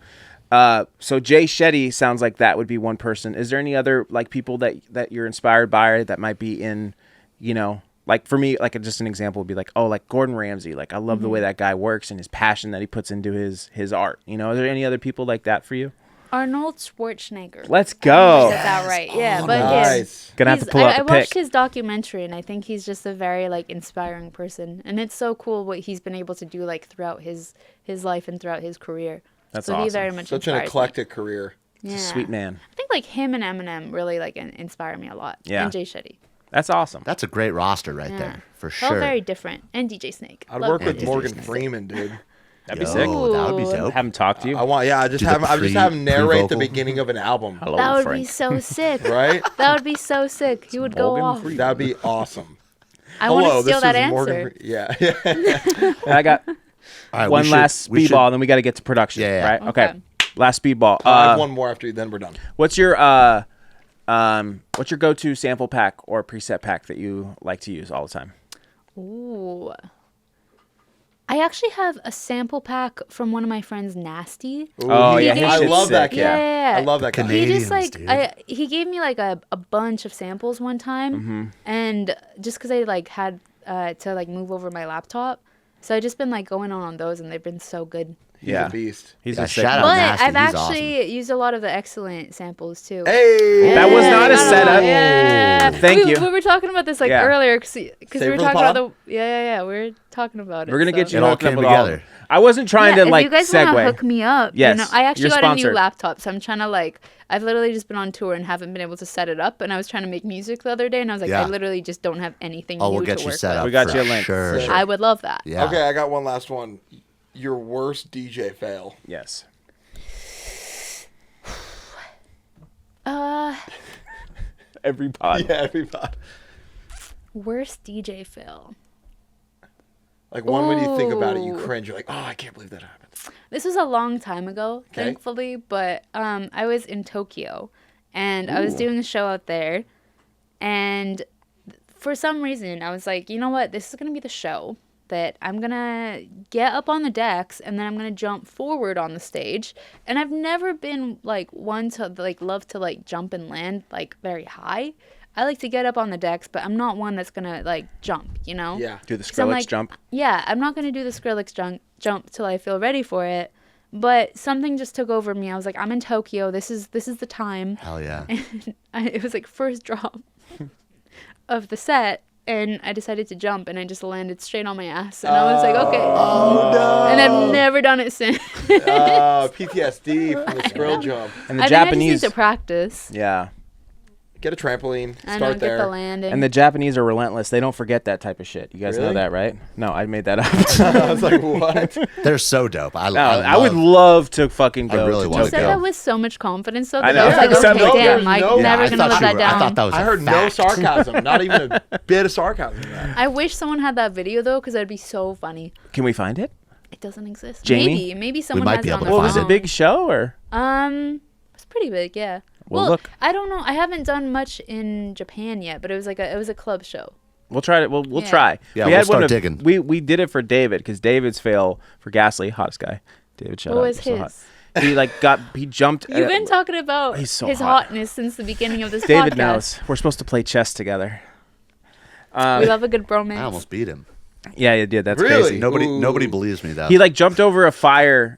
So Jay Shetty sounds like that would be one person. Is there any other like people that you're inspired by or that might be in, you know, Like for me, like just an example would be like, oh, like Gordon Ramsay. Like I love the way that guy works and his passion that he puts into his art. You know, are there any other people like that for you? Arnold Schwarzenegger. Let's go. Is that right? Yeah, but nice. Gonna have to pull out I the watched pic. his documentary, and I think he's just a very like inspiring person, and it's so cool what he's been able to do like throughout his life and throughout his career. That's so he awesome. very much Such an inspires me. eclectic career. Yeah. He's a sweet man. I think like him and Eminem really like inspire me a lot. Yeah. And Jay Shetty. That's awesome. That's a great roster right Yeah. there, for All sure. very different. And DJ Snake. I'd Love work with DJ Morgan Snake. Freeman, dude. That'd be Yo, sick. that would be Ooh. dope. Have him talk to you. I just Do the have him narrate the pre-vocal? beginning of an album. Hello, That would Frank. be so sick. Right? That would be so sick. He would go Morgan off. Freeman. That'd be awesome. I want Hello, to steal this that is answer. Morgan. Yeah. I got All right, we one should- last we should- speedball, and then we got to get to production. Yeah, yeah. Right? Okay. Okay. Last speedball. I have one more after you, then we're done. What's your go-to sample pack or preset pack that you like to use all the time? Ooh. I actually have a sample pack from one of my friends, Nasty. Ooh, Oh, he- yeah, his I shit's love that sick, guy. yeah. I love that guy. Canadian. He just Canadians, like dude. he gave me like a bunch of samples one time, and just because I like had to like move over my laptop, so I just been like going on those, and they've been so good. He's Yeah. a beast. He's Yeah, a sick shout out But Nasty, I've he's actually used a lot of the excellent samples too. Hey! That was not a no, no, setup. Yeah. Thank you. We were talking about this like Yeah. earlier because we Save were for the talking about pod? the yeah. We were talking about it. We're gonna get you It all hooked up came with all. together. I wasn't trying yeah, to like if you guys want to segue. hook me up, Yes, you know, I actually you're got a new sponsored. laptop, so I'm trying to like. I've literally just been on tour and haven't been able to set it up, and I was trying to make music the other day, and I was like, Yeah. I literally just don't have anything Oh, new we'll get to you work set with. up. We got for you a link. Sure. Sick. I would love that. Yeah. Okay, I got one last one. Your worst DJ fail. Yes. Every pod. Yeah, everybody. Worst DJ fail. Like one when you think about it, you Ooh. cringe. You're like, oh, I can't believe that happened. This was a long time ago, Okay. thankfully, but I was in Tokyo, and I was doing a show out there, and for some reason, I was like, you know what, this is going to be the show that I'm going to get up on the decks, and then I'm going to jump forward on the stage, and I've never been, like, one to, like, love to, like, jump and land, like, very high. I like to get up on the decks, but I'm not one that's going to, like, jump, you know? Yeah. Do the 'Cause I'm Skrillex like, jump. Yeah, I'm not going to do the Skrillex jump till I feel ready for it. But something just took over me. I was like, I'm in Tokyo. This is the time. Hell yeah. It was like first drop of the set, and I decided to jump, and I just landed straight on my ass. And I was like, okay. Oh, no. And I've never done it since. PTSD from the Skrill jump. And the I Japanese. just need to practice. Yeah. Get a trampoline. I Start know, get there. the landing. And the Japanese are relentless. They don't forget that type of shit. You guys know Really? that, right? No, I made that up. I was like, what? They're so dope. I would love to fucking go really to wanna you said Tokyo. that with so much confidence, though. I That know. I was like, Yeah, okay, no, damn, there's I'm no- never I going to thought live that I down. thought that was I a heard no fact. sarcasm. Not even a bit of sarcasm in that. I wish someone had that video, though, because that'd be so funny. Can we find it? It doesn't exist. Jamie? Maybe someone might has be it able on to their Well, was find it a phone. big show or? It's pretty big, yeah. Well, Well, look. I don't know. I haven't done much in Japan yet, but it was like a club show. We'll try it. We'll Yeah. try. Yeah, we we'll had one start of- digging. We did it for David because David's fail for Gasly, hottest guy. David, shout What out. was You're so hot. his? He jumped. You've been talking about he's so his hot. hotness since the beginning of this David podcast. knows. We're supposed to play chess together. We love a good bromance. I almost beat him. Yeah, you did. That's Really? crazy. Nobody believes me though. He like jumped over a fire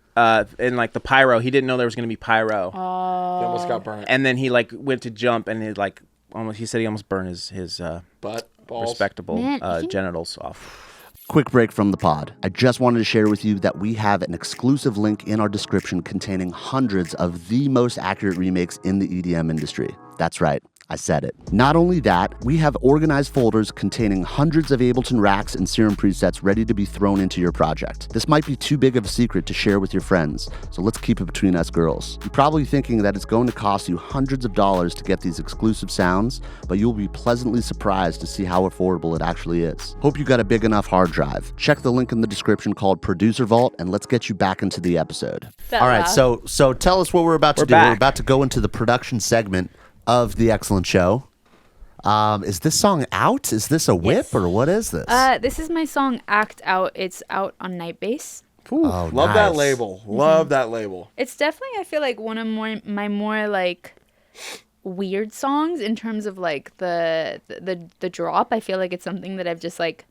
in like the pyro. He didn't know there was gonna be pyro, He almost got burnt. and then he like went to jump and he like almost. He said he almost burned his Butt, balls. respectable Man, you can- genitals off. Quick break from the pod. I just wanted to share with you that we have an exclusive link in our description containing hundreds of the most accurate remakes in the EDM industry. That's right. I said it. Not only that, we have organized folders containing hundreds of Ableton racks and Serum presets ready to be thrown into your project. This might be too big of a secret to share with your friends, so let's keep it between us girls. You're probably thinking that it's going to cost you hundreds of dollars to get these exclusive sounds, but you'll be pleasantly surprised to see how affordable it actually is. Hope you got a big enough hard drive. Check the link in the description called Producer Vault, and let's get you back into the episode. That All right, laugh. so tell us what we're about to We're do. We're back. about to go into the production segment of the XLNT Show. Is this song out? Is this a whip Yes. or what is this? This is my song "Act Out." It's out on Nightbase. Oh, Love that nice. label. Love that label. It's definitely, I feel like, one of my more like weird songs in terms of like the drop. I feel like it's something that I've just like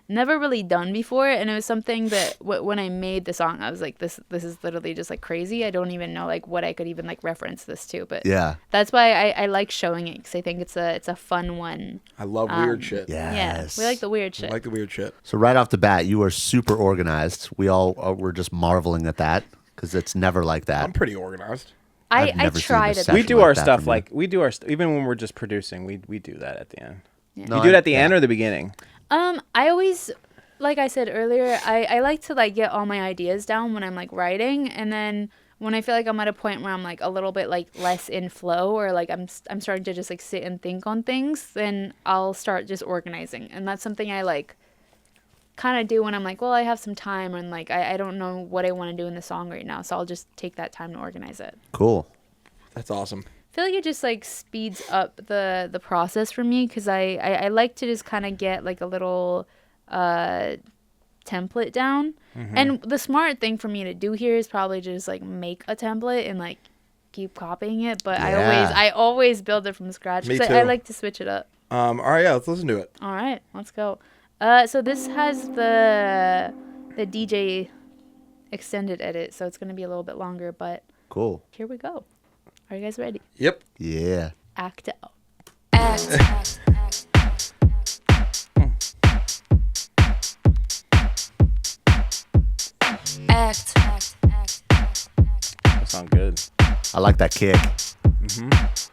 never really done before, and it was something that when I made the song I was like, this is literally just like crazy. I don't even know like what I could even like reference this to, but Yeah. that's why I like showing it, because I think it's a fun one. I love weird shit. Yes. Yeah, we like the weird shit. I like the weird shit. So right off the bat, you are super organized. We all were just marveling at that because it's never like that. I'm pretty organized. I've I never seen tried this it. session We do like our that stuff from like we do our even when we're just producing. We do that at the end. Yeah. No, You do it I- at the end or the beginning? I always, like I said earlier, I like to like get all my ideas down when I'm like writing, and then when I feel like I'm at a point where I'm like a little bit like less in flow, or like I'm starting to just like sit and think on things, then I'll start just organizing, and that's something I like kind of do when I'm like, well, I have some time, and like I don't know what I want to do in the song right now, so I'll just take that time to organize it. Cool. That's awesome. I feel like it just like speeds up the process for me, because I like to just kind of get like a little template down. And the smart thing for me to do here is probably just like make a template and like keep copying it, but Yeah. I always build it from scratch, Me because too. I like to switch it up. All right, yeah, let's listen to it. All right, let's go. So this has the DJ extended edit, so it's going to be a little bit longer, but Cool. here we go. Are you guys ready? Yep. Yeah. Act out. Act. Act. That sounds good. I like that kick.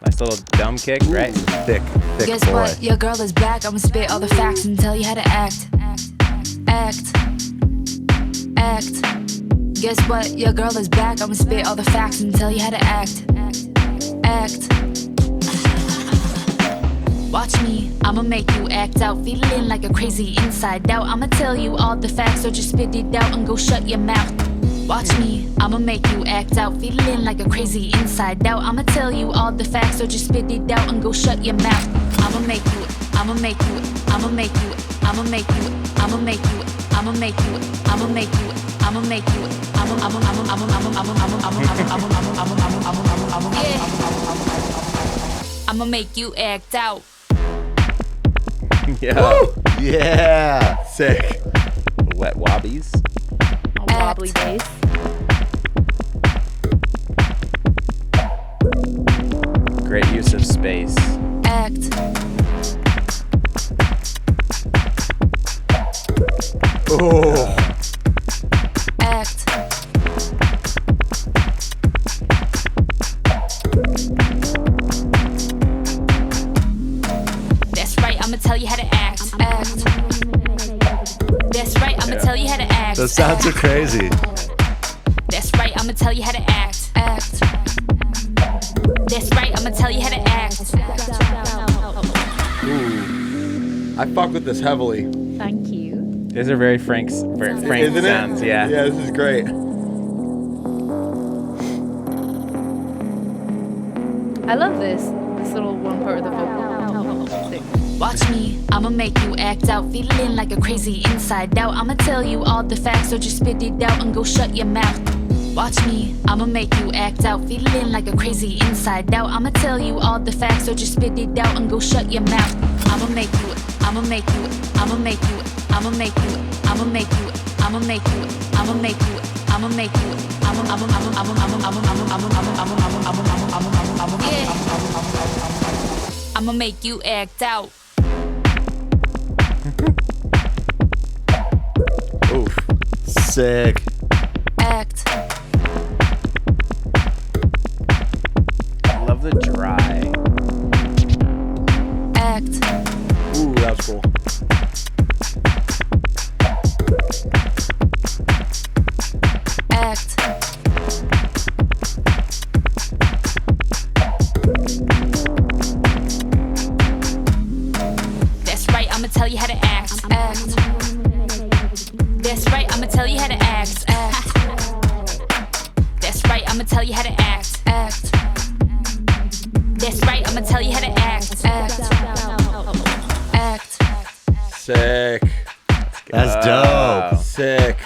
Nice little dumb kick, right? Thick Guess boy. what? Your girl is back. I'ma spit all the facts and tell you how to act. Act. Act. Guess what? Your girl is back. I'ma spit all the facts and tell you how to act. Act. Watch me, I'ma make you act out, feeling like a crazy inside out. I'ma tell you all the facts, so just spit it out and go shut your mouth. Watch me, I'ma make you act out, feeling like a crazy inside out. I'ma tell you all the facts, so just spit it out and go shut your mouth. I'ma make you, I'ma make you, I'ma make you, I'ma make you, I'ma make you, I'ma make you, I'ma make you, I'ma make you, I'ma make you act out. Yeah. Yeah. Sick. Wet wobbies. A wobbly bass. Great use of space. Act. Oh. Act. That's right, I'ma tell you how to act. Act. That's right, I'ma tell you how to act. Those sounds are crazy. That's right, I'ma tell you how to act. Act. That's right, I'ma tell you how to act. I fuck with this heavily. Thank you. These are very Frank Isn't sounds. it? Yeah. Yeah, this is great. I love this little one part of the vocal. Sick. Watch me, I'ma make you act out, feeling like a crazy inside out. I'ma tell you all the facts, so just spit it out and go shut your mouth. Watch me, I'ma make you act out, feeling like a crazy inside out. I'ma tell you all the facts, so just spit it out and go shut your mouth. I'ma make you, I'ma make you, I'ma make you, I'ma make you, I'ma make you, I'ma make you, I'ma make you, I'ma make you, I'ma make you act out. Oof. Sick. Act. I love the dry. Act. Ooh, that was cool. Act. That's right, I'ma tell you how to act. Act. That's right, I'ma tell you how to act. Act. That's right, I'ma tell you how to act. Act. That's right, I'ma tell you how to act. Act. Act. Sick. That's dope. Sick.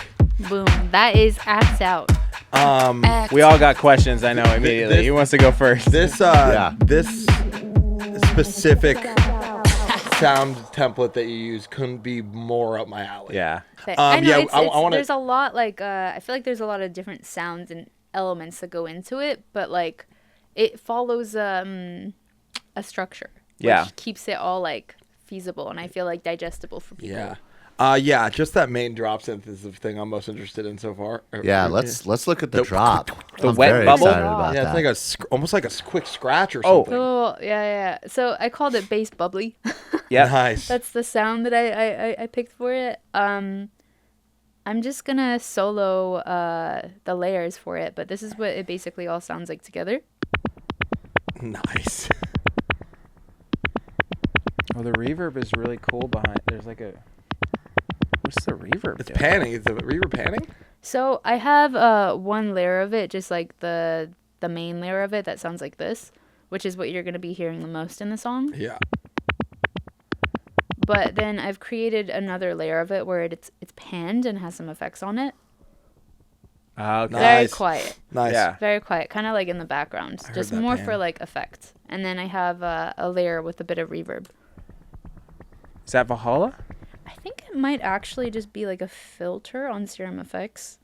Boom. That is Act Out. Act. We all got questions, I know, immediately. This- Who wants to go first? This Yeah. this specific sound template that you use couldn't be more up my alley. Yeah. I know yeah, I want to. there's a lot like I feel like there's a lot of different sounds and elements that go into it, but like it follows a structure, which keeps it all like feasible and I feel like digestible for people. Yeah. Yeah, just that main drop synth is the thing I'm most interested in so far. Yeah, let's look at the drop. The I'm wet very bubble? excited about Yeah, that. it's like almost like a quick scratch or Oh. something. So yeah. So I called it bass bubbly. Yeah. Nice. That's the sound that I picked for it. I'm just gonna solo the layers for it, but this is what it basically all sounds like together. Nice. Well, the reverb is really cool behind. There's like a. What's the reverb? It's doing? panning. Is the reverb panning? So I have one layer of it, just like the main layer of it that sounds like this, which is what you're gonna be hearing the most in the song. Yeah. But then I've created another layer of it where it's panned and has some effects on it. Okay. Very Nice. quiet. Nice. Yeah. Very quiet, kind of like in the background, heard just that more pan. for like effect. And then I have a layer with a bit of reverb. Is that Valhalla? I think it might actually just be like a filter on Serum Effects.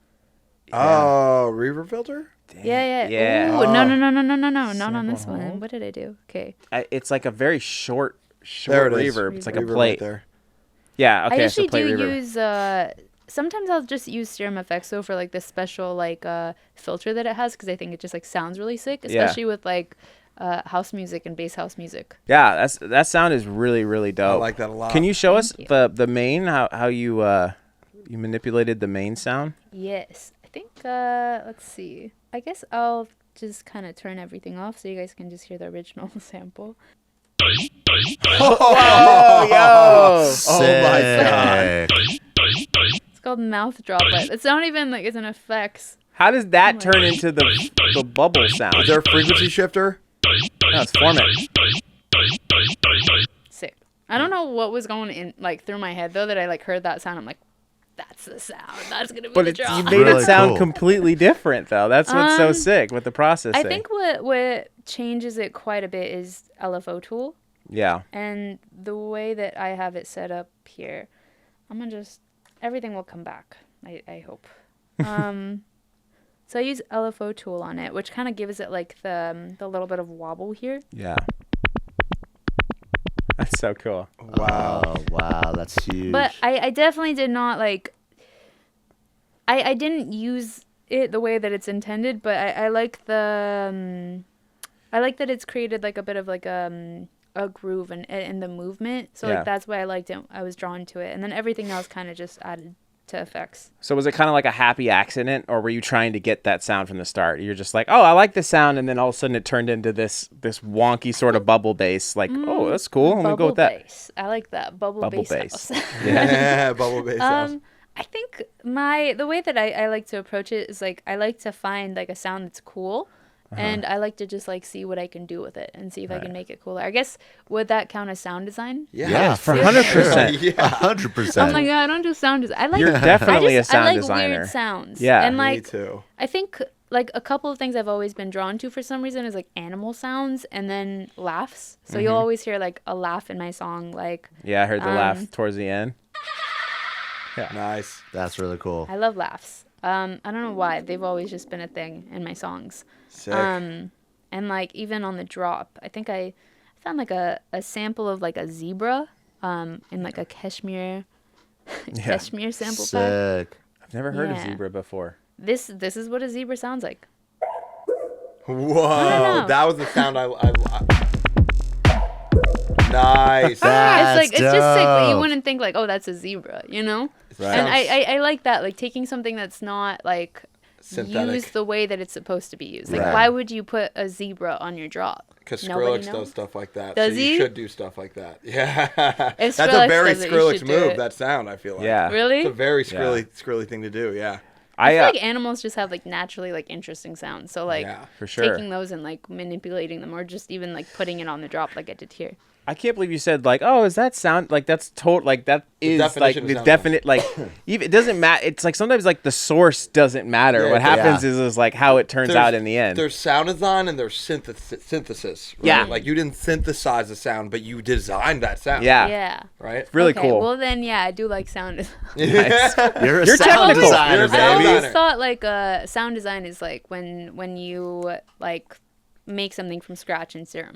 Oh, reverb filter? Yeah. Yeah. Ooh, no, not on Sample this one. hold. What did I do? Okay. It's like a very short There it is. reverb. It's like a Reverb plate. right there. Yeah. Okay. I so usually plate do reverb. use. Sometimes I'll just use Serum Effects though for like this special like filter that it has because I think it just like sounds really sick, especially with like house music and bass house music. Yeah, that sound is really, really dope. I like that a lot. Can you show us Thank you. the main how you you manipulated the main sound? Yes, I think. Let's see. I guess I'll just kind of turn everything off so you guys can just hear the original sample. Oh, yo! Oh my God. Sick. It's called Mouth Droplet. It's not even like it's an effects. How does that turn into the bubble sound? Is there a frequency shifter? No, it's format. Sick. I don't know what was going in like through my head though that I like heard that sound. I'm like, that's the sound. That's gonna be But the you drop. made Really it sound cool. completely different though. That's what's so sick with the processing. I think what changes it quite a bit is LFO tool. Yeah. And the way that I have it set up here, I'm gonna just everything will come back. I hope. So I use LFO tool on it, which kind of gives it like the little bit of wobble here. Yeah. That's so cool. Wow. Oh, wow, that's huge. But I definitely did not like. I didn't use it the way that it's intended, but I like the. I like that it's created like a bit of like a groove in the movement. So Yeah. like that's why I liked it. I was drawn to it, and then everything else kind of just added to effects. So was it kind of like a happy accident, or were you trying to get that sound from the start? You're just like, oh, I like the sound, and then all of a sudden it turned into this wonky sort of bubble bass. Like, oh, that's cool. I'm gonna go with that. Bass. I like that bubble bass. bass. House. Yeah, bubble bass house. I think the way that I like to approach it is like I like to find like a sound that's cool. And I like to just like see what I can do with it and see if I can make it cooler. I guess would that count as sound design? yeah, for sure. 100%. Yeah. 100%. Oh my god, I don't do sound design. I like You're definitely a sound I like designer. weird sounds. Yeah. and Me like too. I think like a couple of things I've always been drawn to for some reason is like animal sounds and then laughs. So you'll always hear like a laugh in my song. Like Yeah, I heard the laugh towards the end. Nice. That's really cool. I love laughs. I don't know why they've always just been a thing in my songs. Sick. And like even on the drop, I think I found like a sample of like a zebra in like a cashmere cashmere sample pack. Sick. I've never heard of Yeah. zebra before. This is what a zebra sounds like. Whoa, that was the sound I Nice. That's It's just sick, but you dope. wouldn't think like, oh, that's a zebra, you know? Right. And I like that, like taking something that's not like Synthetic. used the way that it's supposed to be used. Like, Right. why would you put a zebra on your drop? Because Nobody Skrillex knows. does stuff like that. Does so he? you should do stuff like that. Yeah. If That's a Skrillex very does it, you Skrillex should do move, it. that sound, I feel like. Yeah. Really? It's a very Yeah. Skrillex thing to do, yeah. I feel I like animals just have like naturally like interesting sounds. So like Yeah. for sure. taking those and like manipulating them or just even like putting it on the drop like I did here. I can't believe you said like, oh, is that sound like that's total like that is like the definite like even it doesn't matter. It's like sometimes like the source doesn't matter. Yeah, what happens is like how it turns out in the end. There's sound design and there's synthesis. Right? Yeah, like you didn't synthesize the sound, but you designed that sound. Yeah. Right. Really okay, cool. Well then, yeah, I do like sound design. Nice. You're technical. designer, You're a baby. sound I always designer. thought like sound design is like when you like make something from scratch in Serum.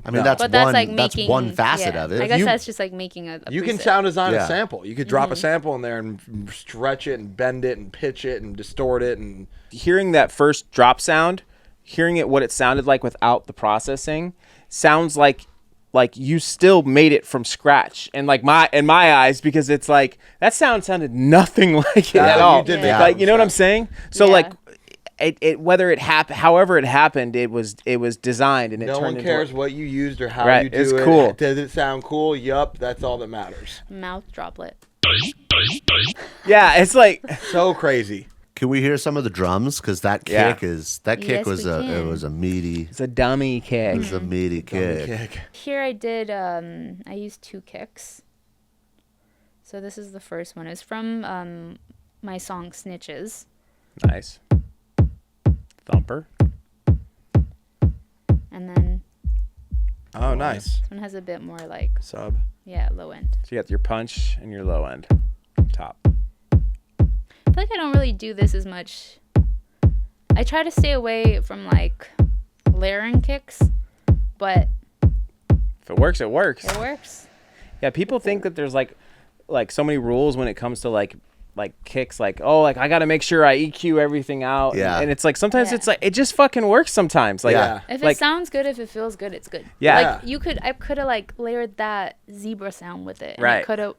I mean, that's making, one facet of it. I guess that's just like making a You can preset. sound design Yeah. a sample. You could drop a sample in there and stretch it and bend it and pitch it and distort it and Hearing that first drop sound, hearing it what it sounded like without the processing, sounds like you still made it from scratch. And like in my eyes, because it's like that sounded nothing like it at all. You did make Like it you know from what I'm saying? So Yeah. like it whether it happened, however it happened, it was designed and it no turned one into cares what you used or how Right, you do it's it. cool. Does it sound cool? Yup, that's all that matters. Mouth droplet. Yeah, it's like So crazy. Can we hear some of the drums? Because that Yeah. kick Yes, was we it can. was a meaty, it's a dummy kick. it was a meaty kick. Kick. Here I did I used 2 kicks. So this is the first one. It's from my song Snitches. Nice. Thumper. And then Oh, nice. this one has a bit more like Sub. low end. So you got your punch and your low end. Top. I feel like I don't really do this as much. I try to stay away from like layering kicks, but If it works, it works. it works. Yeah, people think that there's like so many rules when it comes to like kicks, like, oh, like I gotta make sure I EQ everything out. Yeah. And it's like sometimes Yeah. it's like it just fucking works sometimes. Like Yeah. If like, it sounds good, if it feels good, it's good. Yeah. Like I could have like layered that zebra sound with it. And Right. I could have.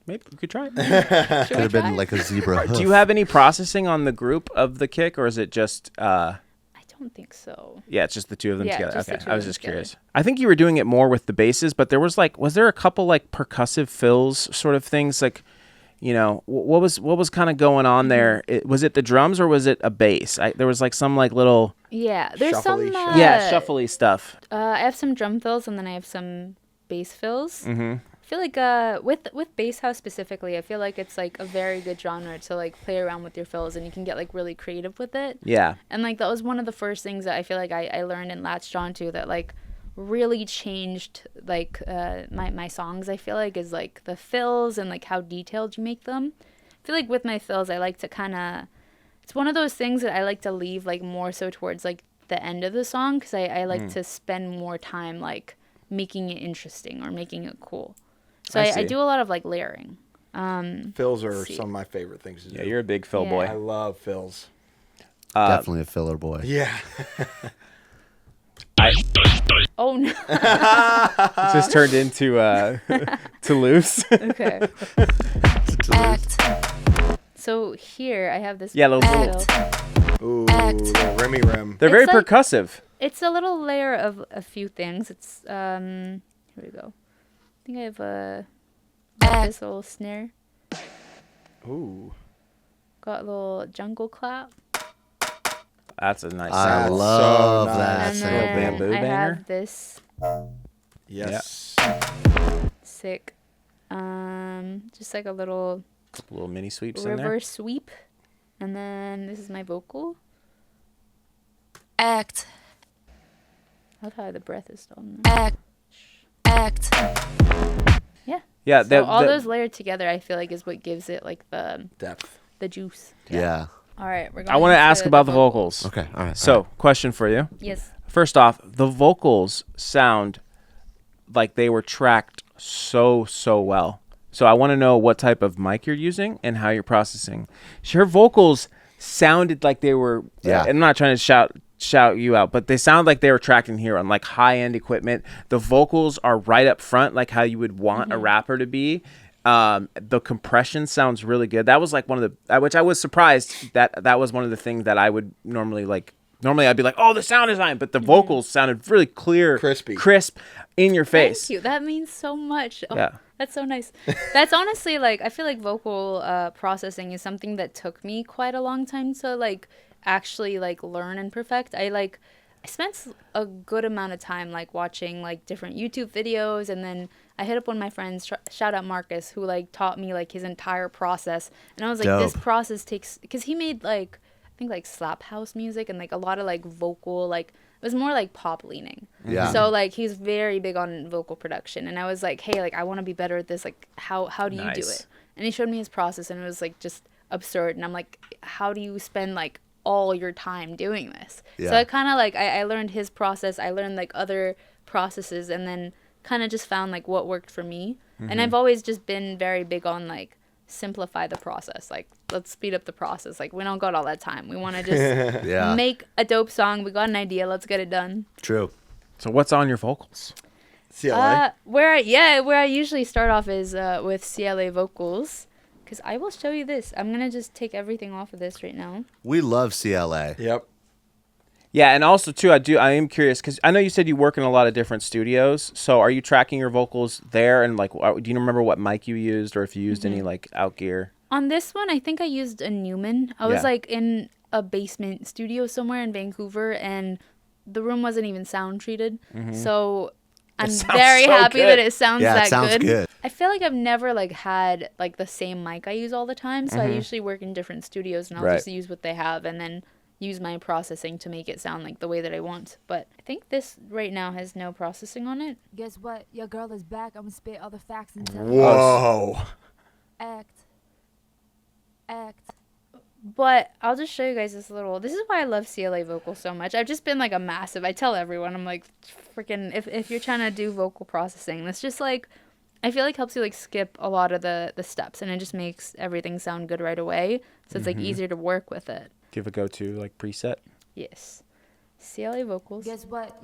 maybe you could try it. Should Could we have been try? like a zebra. Do you have any processing on the group of the kick, or is it just I don't think so. yeah, it's just the two of them Yeah, together. just the Okay. two I of was them just together. curious. I think you were doing it more with the basses, but there was there a couple like percussive fills sort of things like, you know, what was kind of going on there? Was it the drums or was it a bass? There was like some like little Yeah, there's Shuffly some. shit. shuffly stuff. I have some drum fills and then I have some bass fills. Mm-hmm. I feel like with Basshouse specifically, I feel like it's like a very good genre to like play around with your fills and you can get like really creative with it. Yeah. And like that was one of the first things that I feel like I learned and latched onto that like really changed like my songs. I feel like is like the fills and like how detailed you make them. I feel like with my fills, I like to kind of. It's one of those things that I like to leave like more so towards like the end of the song because I like to spend more time like making it interesting or making it cool. So I I see. do a lot of like layering. Fills are see. some of my favorite things to do. Yeah, you're a big fill Yeah. boy. I love fills. Definitely a filler boy. Yeah. Oh no. It just turned into to loose. Okay. Act, So here I have this. Yeah, little fill. Ooh, Act. little rimmy rim. They're very It's like- percussive. It's a little layer of a few things. It's here we go. I think I have this little snare. Ooh. Got a little jungle clap. That's a nice I sound. love so that. And nice. little then bamboo I banger. have this Yes. sick just like a little Little mini sweeps in there. reverse sweep. And then this is my vocal. act, I love how the breath is still in there. act, Yeah. Yeah, So all those layered together I feel like is what gives it like the Depth. juice. Yeah. All right, we're going I want to ask into about the vocals. Okay. All right. So, question for you. Yes. First off, the vocals sound like they were tracked so well. So I want to know what type of mic you're using and how you're processing. Her vocals sounded like they were. Yeah. I'm not trying to shout you out, but they sound like they were tracked in here on like high end equipment. The vocals are right up front, like how you would want a rapper to be. The compression sounds really good. That was like one of the, which I was surprised that was one of the things that I would normally like. Normally I'd be like, oh, the sound design, but the vocals sounded really clear, Crispy. crisp, in your face. Thank you. That means so much. Oh, Yeah. That's so nice. That's honestly like I feel like vocal processing is something that took me quite a long time to like actually like learn and perfect. I spent a good amount of time like watching like different YouTube videos, and then I hit up one of my friends, shout out Marcus, who like taught me like his entire process. And I was like, Dope. this process takes, because he made like, I think like slap house music and like a lot of like vocal, like it was more like pop leaning. Yeah. So like he's very big on vocal production, and I was like, hey, like I want to be better at this. Like how do you do Nice. it? And he showed me his process, and it was like just absurd. And I'm like, how do you spend like all your time doing this? Yeah. So I kind of like I learned his process. I learned like other processes, and then kind of just found like what worked for me. And I've always just been very big on like simplify the process. Like let's speed up the process. Like we don't got all that time. We want to just Yeah. make a dope song. We got an idea. Let's get it done. True. So what's on your vocals? CLA. Where I usually start off is with CLA vocals, because I will show you this. I'm gonna just take everything off of this right now. We love CLA. Yep. Yeah, and also too, I am curious because I know you said you work in a lot of different studios. So are you tracking your vocals there? And like, do you remember what mic you used, or if you used any like out gear? On this one, I think I used a Newman. I was Yeah. like in a basement studio somewhere in Vancouver, and the room wasn't even sound treated. So I'm sounds very so happy good. that it sounds Yeah, it that sounds good. I feel like I've never like had like the same mic I use all the time. So I usually work in different studios, and I'll Right. just use what they have and then use my processing to make it sound like the way that I want. But I think this right now has no processing on it. Guess what? Your girl is back. I'm gonna spit all the facts and tell you. Whoa. Act. But I'll just show you guys this little. This is why I love CLA vocals so much. I've just been like a massive. I tell everyone, I'm like, freaking. If you're trying to do vocal processing, that's just like, I feel like helps you like skip a lot of the steps, and it just makes everything sound good right away. So it's like easier to work with it. Do you have a go-to like preset? Yes, CLA vocals. Guess what?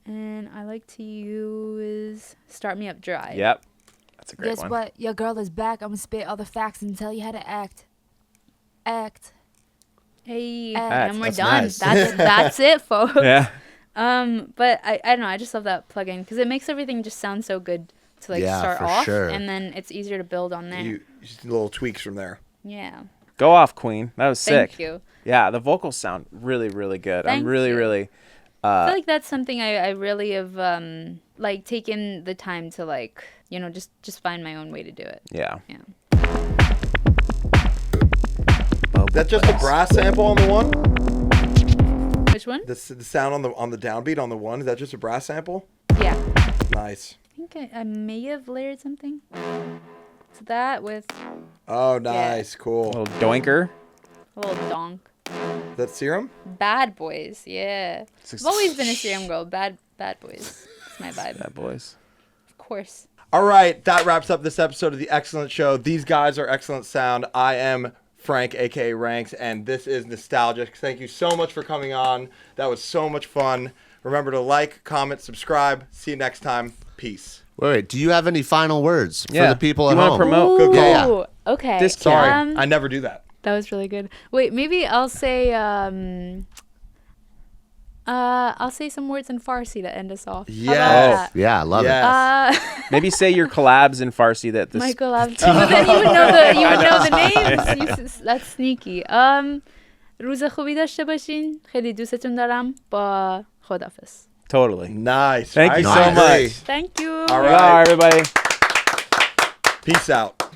And I like to use Start Me Up Dry. Yep, that's a great Guess one. what? Your girl is back. I'm gonna spit all the facts and tell you how to act. Hey, That's and we're That's done. nice. That's it, folks. Yeah. But I don't know. I just love that plugin because it makes everything just sound so good to like Yeah, start for off, sure. and then it's easier to build on there. You just little tweaks from there. Yeah. Go off, Queen. That was sick. Thank you. Yeah, the vocals sound really, really good. Thank I'm really, you. really. I feel like that's something I really have like taken the time to like just find my own way to do it. Yeah. Yeah. Is that just a brass sample on the one? Which one? The sound on the downbeat on the one, is that just a brass sample? Yeah. Nice. I think I may have layered something. So that with Oh, nice. A Cool. little doinker. a little donk. Is that Serum? Bad Boys, yeah. I've always been a Serum girl. Bad Boys. It's my vibe. Bad boys. Of course. All right, that wraps up this episode of the XLNT Show. These guys are Excellent Sound. I am Frank, aka Ranks, and this is Nostalgix. Thank you so much for coming on. That was so much fun. Remember to like, comment, subscribe. See you next time. Peace. Wait, do you have any final words for Yeah. the people You at wanna home? promote? Good Yeah, Ooh, okay. This- Sorry, Um, I never do that. That was really good. Wait, maybe I'll say some words in Farsi to end us off. How about Yes. that? Yeah, I love Yes. Maybe say your collabs in Farsi that this. Michael Abdi. But then you would know the names. That's sneaky. روز خوبی داشته باشین. خیلی دوستتون دارم. با خداحافظ. Totally. Nice. Thank I you so agree. much. Thank you. All Bye, right. everybody. Peace out.